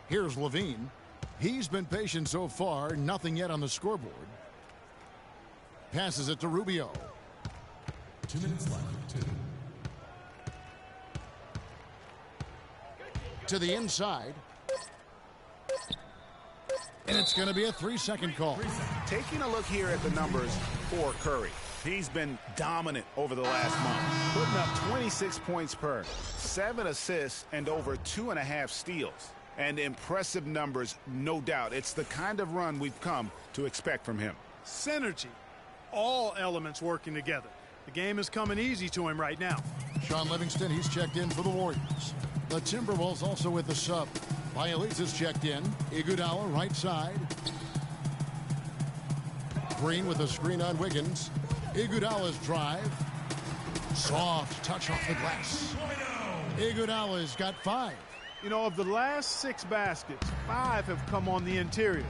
Here's Levine. He's been patient so far, nothing yet on the scoreboard. Passes it to Rubio. 2 minutes left. 2. To the inside. And it's going to be a 3-second call. Taking a look here at the numbers for Curry. He's been dominant over the last month, putting up 26 points per, 7 assists, and over 2.5 steals. And impressive numbers, no doubt. It's the kind of run we've come to expect from him. Synergy. All elements working together. The game is coming easy to him right now. Sean Livingston, he's checked in for the Warriors. The Timberwolves also with the sub. Bielitz is checked in. Iguodala right side. Green with a screen on Wiggins. Iguodala's drive. Soft touch off the glass. Iguodala's got 5. You know, of the last 6 baskets, 5 have come on the interior.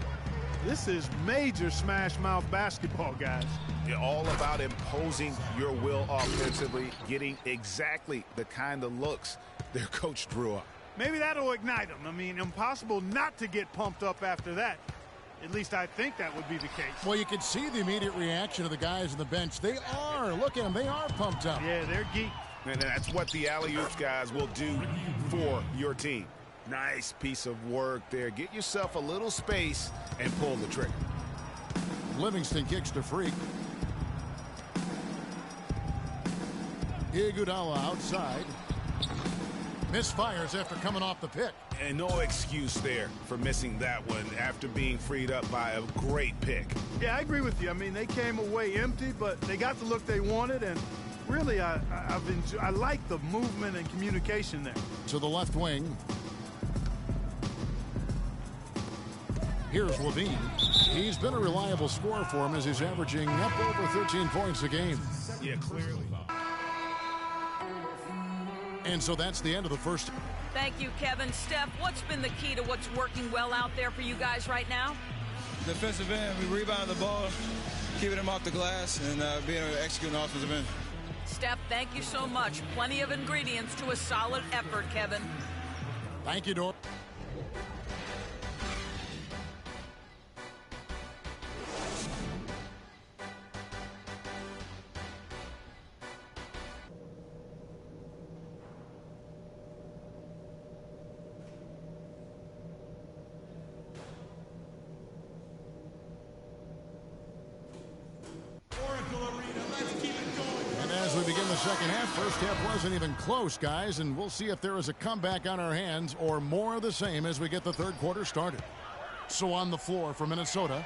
This is major smash mouth basketball, guys. You're all about imposing your will offensively, getting exactly the kind of looks their coach drew up. Maybe that'll ignite them. I mean, impossible not to get pumped up after that. At least I think that would be the case. Well, you can see the immediate reaction of the guys on the bench. They are. Look at them. They are pumped up. Yeah, they're geeked. And that's what the alley-oops guys will do for your team. Nice piece of work there. Get yourself a little space and pull the trigger. Livingston kicks to Freak. Iguodala outside. Misfires after coming off the pick. And no excuse there for missing that one after being freed up by a great pick. Yeah, I agree with you. I mean, they came away empty, but they got the look they wanted, and really, I like the movement and communication there. To the left wing. Here's Levine. He's been a reliable scorer for him as he's averaging up over 13 points a game. Yeah, clearly. And so that's the end of the first. Thank you, Kevin. Steph, what's been the key to what's working well out there for you guys right now? Defensive end, we rebound the ball, keeping them off the glass, and being able to execute an offensive end. Steph, thank you so much. Plenty of ingredients to a solid effort, Kevin. Thank you, Dor. Second half. First half wasn't even close, guys, and we'll see if there is a comeback on our hands or more of the same as we get the third quarter started. So on the floor for Minnesota,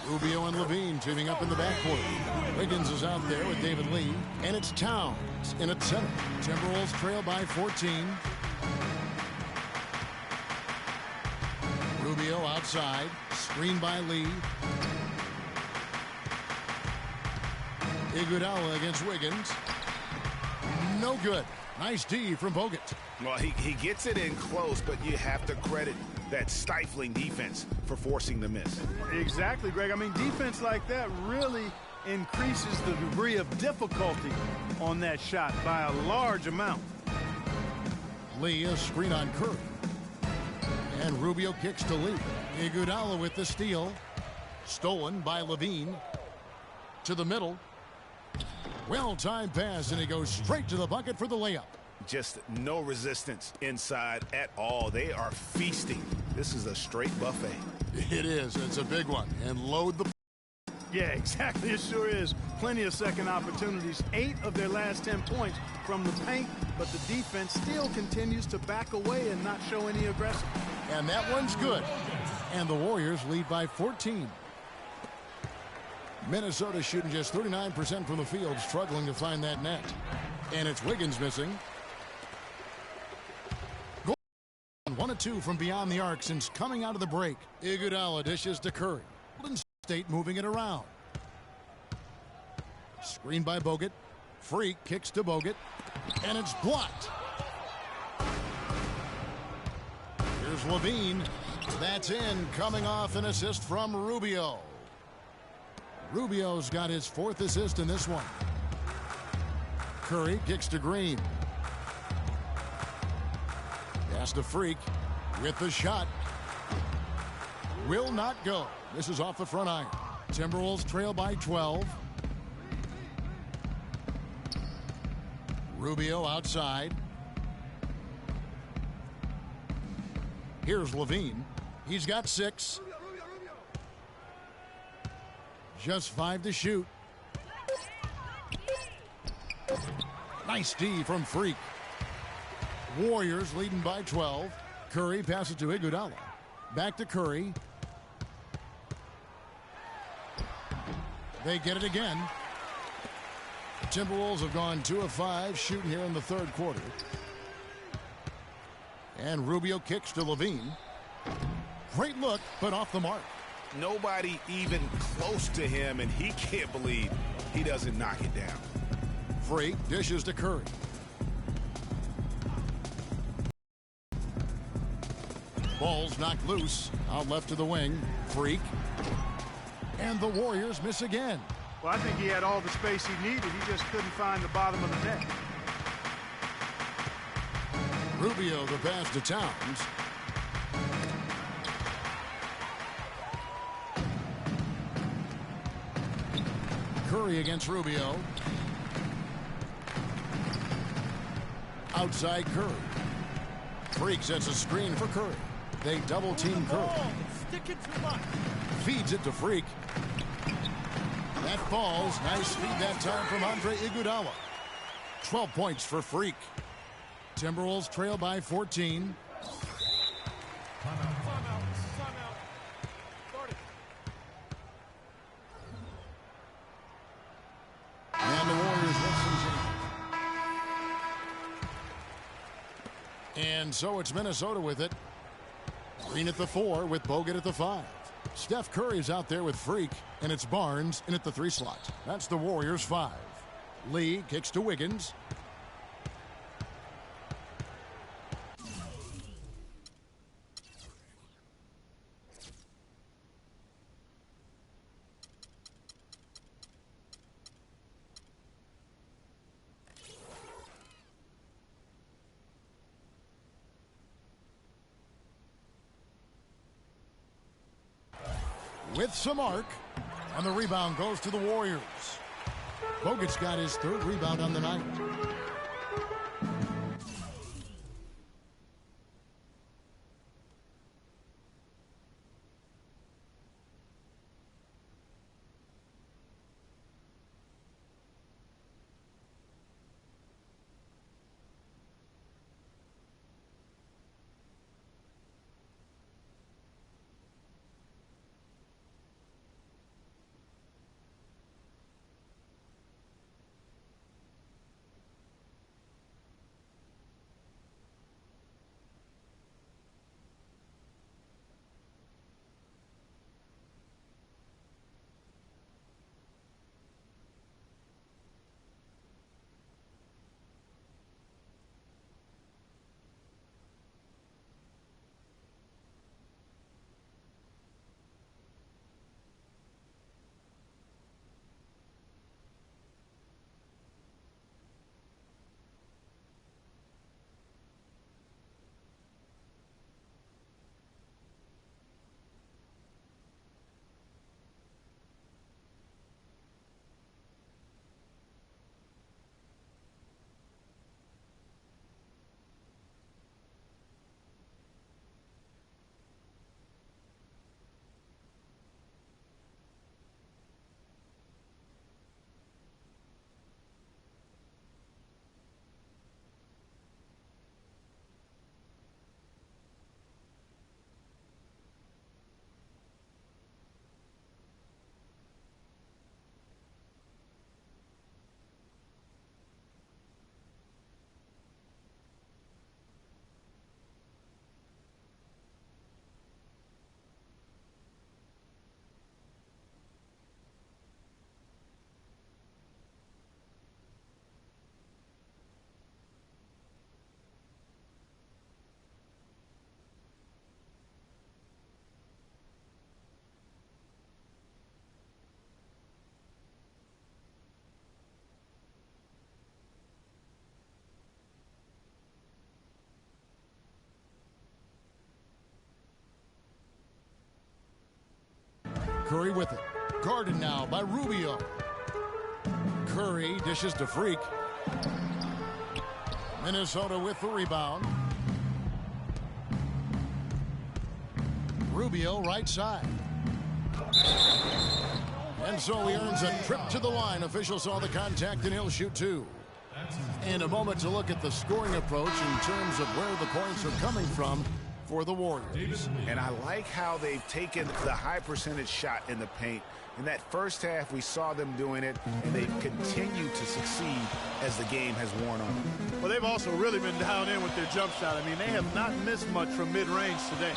Rubio and Levine teaming up in the backcourt. Wiggins is out there with David Lee, and it's Towns in at center. Timberwolves trail by 14. Rubio outside, screened by Lee. Iguodala against Wiggins. No good. Nice D from Bogut. Well, he gets it in close, but you have to credit that stifling defense for forcing the miss. Exactly, Greg. I mean, defense like that really increases the degree of difficulty on that shot by a large amount. Lee, a screen on Curry. And Rubio kicks to Lee. Iguodala with the steal. Stolen by Levine. To the middle. Well-timed pass, and he goes straight to the bucket for the layup. Just no resistance inside at all. They are feasting. This is a straight buffet. It is. It's a big one. And load the... Yeah, exactly. It sure is. Plenty of second opportunities. 8 of their last 10 points from the paint, but the defense still continues to back away and not show any aggression. And that one's good. And the Warriors lead by 14. Minnesota shooting just 39% from the field, struggling to find that net. And it's Wiggins missing. 1 of 2 from beyond the arc since coming out of the break. Iguodala dishes to Curry. Golden State moving it around. Screen by Bogut. Freak kicks to Bogut. And it's blocked. Here's Levine. That's in, coming off an assist from Rubio. Rubio's got his 4th assist in this one. Curry kicks to Green. Pass to Freak with the shot. Will not go. This is off the front iron. Timberwolves trail by 12. Rubio outside. Here's Levine. He's got 6. Just 5 to shoot. Nice D from Freak. Warriors leading by 12. Curry passes to Iguodala. Back to Curry. They get it again. The Timberwolves have gone 2 of 5 shooting here in the 3rd quarter. And Rubio kicks to Levine. Great look, but off the mark. Nobody even close to him, and he can't believe he doesn't knock it down. Freak dishes to Curry. Ball's knocked loose. Out left to the wing. Freak. And the Warriors miss again. Well, I think he had all the space he needed. He just couldn't find the bottom of the net. Rubio the pass to Towns. Curry against Rubio. Outside Curry. Freak sets a screen for Curry. They double team Curry. Feeds it to Freak. That falls. Nice feed that time from Andre Iguodala. 12 points for Freak. Timberwolves trail by 14. And the Warriors with some change. And so it's Minnesota with it. Green at the 4 with Bogut at the 5. Steph Curry's out there with Freak, and it's Barnes in at the 3 slot. That's the Warriors 5. Lee kicks to Wiggins. With some arc, and the rebound goes to the Warriors. Bogut's got his 3rd rebound on the night. with it. Guarded now by Rubio. Curry dishes to Freak. Minnesota with the rebound. Rubio right side. And so he earns a trip to the line. Official saw the contact and he'll shoot two. And a moment to look at the scoring approach in terms of where the points are coming from for the Warriors. And I like how they've taken the high percentage shot in the paint. In that first half, we saw them doing it, and they've continued to succeed as the game has worn on. Well, they've also really been down in with their jump shot. I mean, they have not missed much from mid-range today.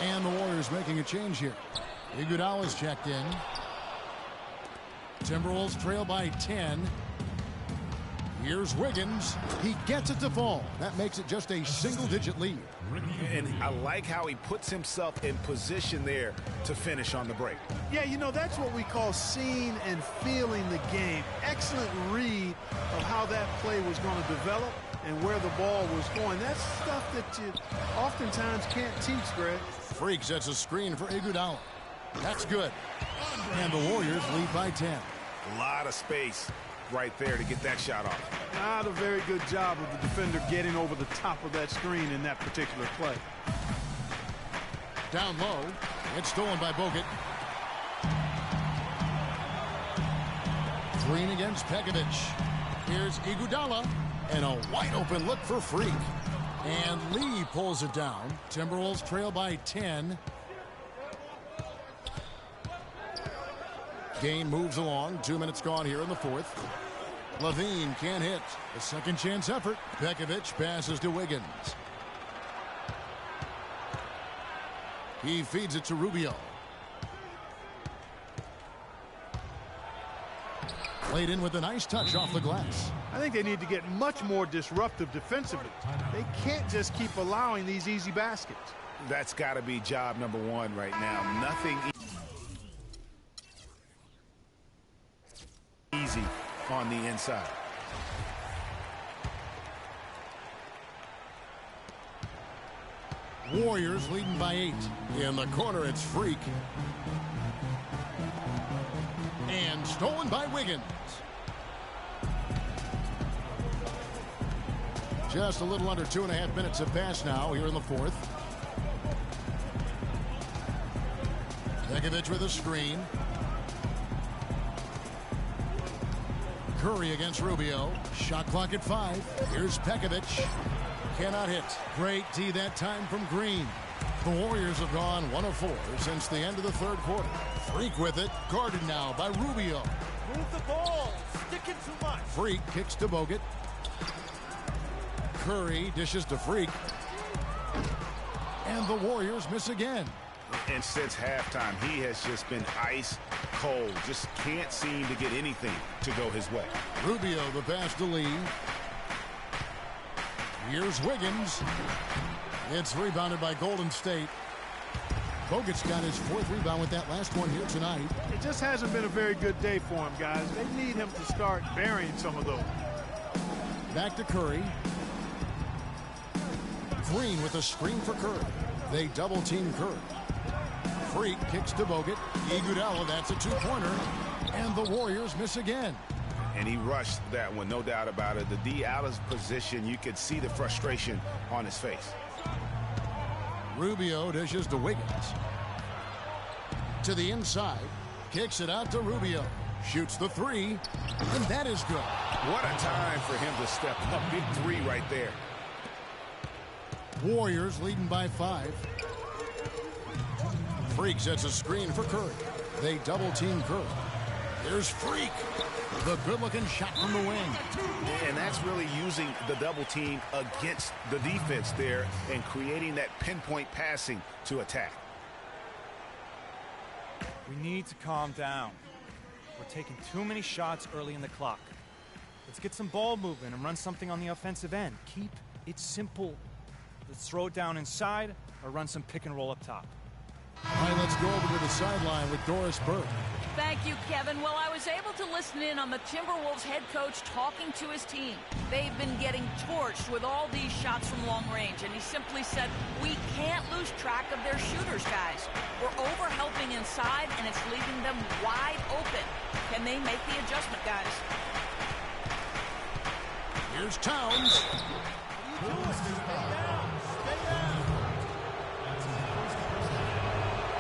And the Warriors making a change here. Iguodala's checked in. Timberwolves trail by 10. Here's Wiggins. He gets it to fall. That makes it just a single-digit lead. And I like how he puts himself in position there to finish on the break. Yeah, you know, that's what we call seeing and feeling the game. Excellent read of how that play was going to develop and where the ball was going. That's stuff that you oftentimes can't teach, Greg. Freak sets a screen for Iguodala. That's good. And the Warriors lead by 10. A lot of space right there to get that shot off. Not a very good job of the defender getting over the top of that screen in that particular play. Down low. It's stolen by Bogut. Green against Pekovic. Here's Iguodala. And a wide open look for Freak. And Lee pulls it down. Timberwolves trail by 10. Game moves along. 2 minutes gone here in the fourth. Levine can't hit. A second chance effort. Pekovic passes to Wiggins. He feeds it to Rubio. Played in with a nice touch off the glass. I think they need to get much more disruptive defensively. They can't just keep allowing these easy baskets. That's got to be job number one right now. Nothing easy on the inside. Warriors leading by 8. In the corner, it's Freak. And stolen by Wiggins. Just a little under 2.5 minutes have passed now here in the fourth. Pekovic with a screen. Curry against Rubio. Shot clock at 5. Here's Pekovic. Cannot hit. Great D that time from Green. The Warriors have gone 1 of 4 since the end of the third quarter. Freak with it. Guarded now by Rubio. Move the ball. Sticking too much. Freak kicks to Bogut. Curry dishes to Freak. And the Warriors miss again. And since halftime, he has just been ice cold. Just can't seem to get anything to go his way. Rubio the pass to Lee. Here's Wiggins. It's rebounded by Golden State. Bogut's got his 4th rebound with that last one here tonight. It just hasn't been a very good day for him, guys. They need him to start burying some of those. Back to Curry. Green with a screen for Curry. They double team Curry. Freak kicks to Bogut. Iguodala, that's a 2-pointer. And the Warriors miss again. And he rushed that one, no doubt about it. The D out of position, you could see the frustration on his face. Rubio dishes to Wiggins. To the inside. Kicks it out to Rubio. Shoots the 3. And that is good. What a time for him to step up. Big 3 right there. Warriors leading by 5. Freak sets a screen for Curry. They double team Curry. There's Freak. The good-looking shot from the wing. And that's really using the double team against the defense there and creating that pinpoint passing to attack. We need to calm down. We're taking too many shots early in the clock. Let's get some ball movement and run something on the offensive end. Keep it simple. Let's throw it down inside or run some pick and roll up top. All right, let's go over to the sideline with Doris Burke. Thank you, Kevin. Well, I was able to listen in on the Timberwolves head coach talking to his team. They've been getting torched with all these shots from long range, and he simply said, we can't lose track of their shooters, guys. We're over-helping inside, and it's leaving them wide open. Can they make the adjustment, guys? Here's Towns.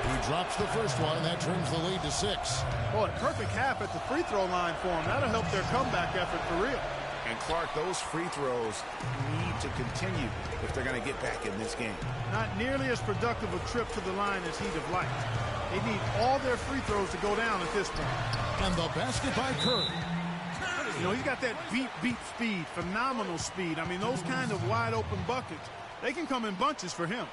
He drops the first one, and that turns the lead to 6. Boy, perfect half at the free throw line for him. That'll help their comeback effort for real. And Clark, those free throws need to continue if they're going to get back in this game. Not nearly as productive a trip to the line as he'd have liked. They need all their free throws to go down at this point. And the basket by Curry. You know, he's got that beat speed, phenomenal speed. I mean, those kind of wide open buckets, they can come in bunches for him.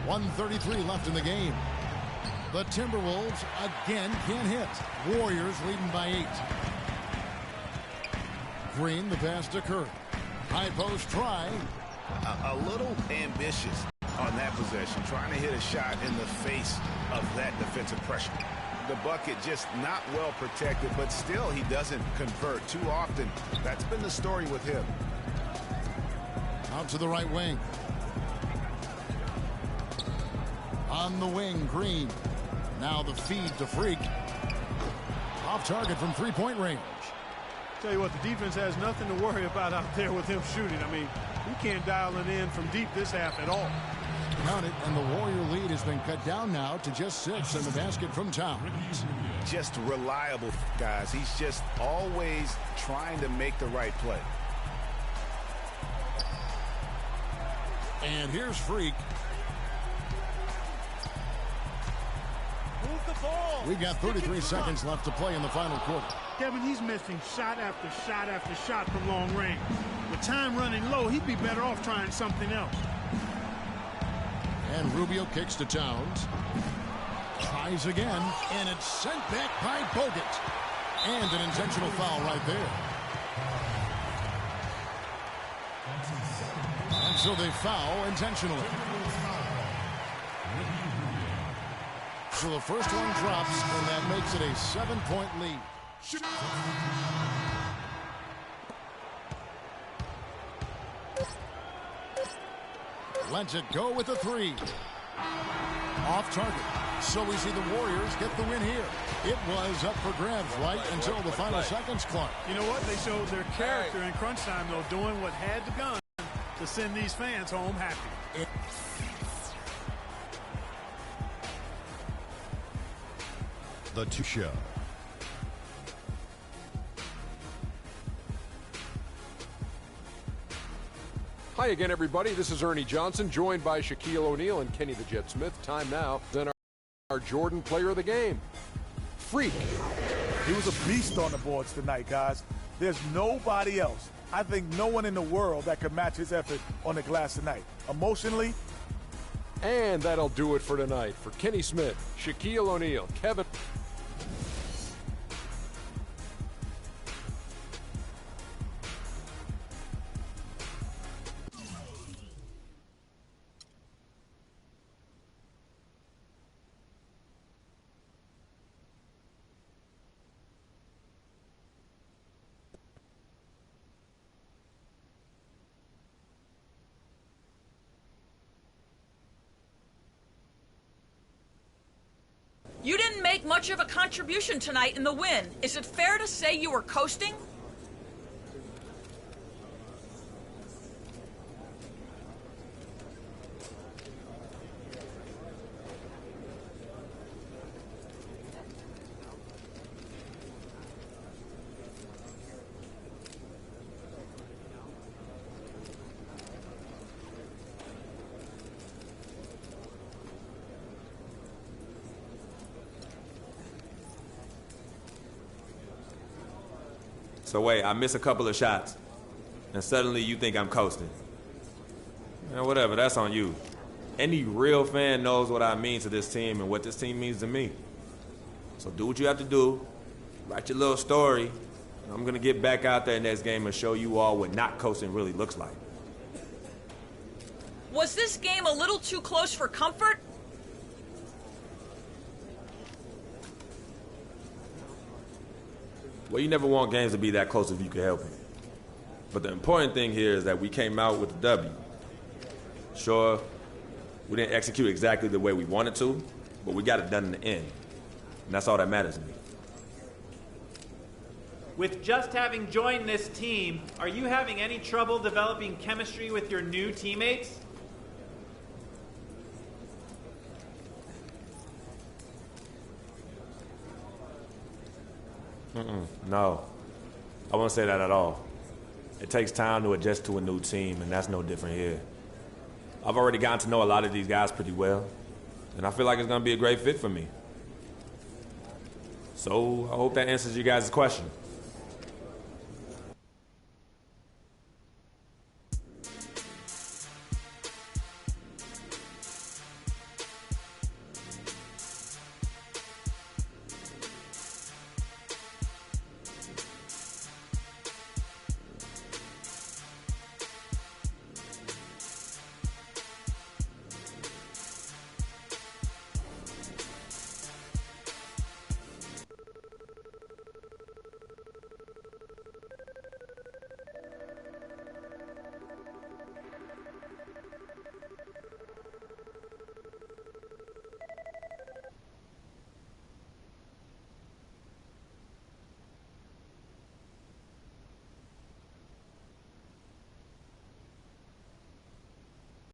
.133 left in the game. The Timberwolves again can't hit. Warriors leading by 8. Green, the pass to Curry. High post try. A little ambitious on that possession, trying to hit a shot in the face of that defensive pressure. The bucket just not well protected, but still he doesn't convert too often. That's been the story with him. Out to the right wing. On the wing, Green. Now the feed to Freak. Off target from three-point range. Tell you what, the defense has nothing to worry about out there with him shooting. I mean, he can't dial it in from deep this half at all. Count it, and the Warrior lead has been cut down now to just 6 in the basket from Towns. Just reliable, guys. He's just always trying to make the right play. And here's Freak. We've got 33 seconds left to play in the final quarter. Kevin, he's missing shot after shot after shot from long range. With time running low, he'd be better off trying something else. And Rubio kicks to Towns. Tries again, and it's sent back by Bogut. And an intentional foul right there. And so they foul intentionally. So the first one drops, and that makes it a 7-point lead. Lets it go with a 3. Off target. So we see the Warriors get the win here. It was up for grabs right until the final seconds, Clark. You know what? They showed their character in crunch time, though, doing what had to be done to send these fans home happy. The Two Show. Hi again, everybody. This is Ernie Johnson, joined by Shaquille O'Neal and Kenny the Jet Smith. Time now, then our Jordan Player of the Game, Freak. He was a beast on the boards tonight, guys. There's nobody else. I think no one in the world that could match his effort on the glass tonight. Emotionally. And that'll do it for tonight. For Kenny Smith, Shaquille O'Neal, Kevin. You didn't make much of a contribution tonight in the win. Is it fair to say you were coasting? So wait, I miss a couple of shots, and suddenly you think I'm coasting. Whatever, that's on you. Any real fan knows what I mean to this team and what this team means to me. So do what you have to do. Write your little story. I'm going to get back out there next game and show you all what not coaching really looks like. Was this game a little too close for comfort? Well, you never want games to be that close if you can help it. But the important thing here is that we came out with the W. Sure, we didn't execute exactly the way we wanted to, but we got it done in the end. And that's all that matters to me. With just having joined this team, are you having any trouble developing chemistry with your new teammates? No, I won't say that at all. It takes time to adjust to a new team, and that's no different here. I've already gotten to know a lot of these guys pretty well, and I feel like it's going to be a great fit for me. So I hope that answers you guys' question.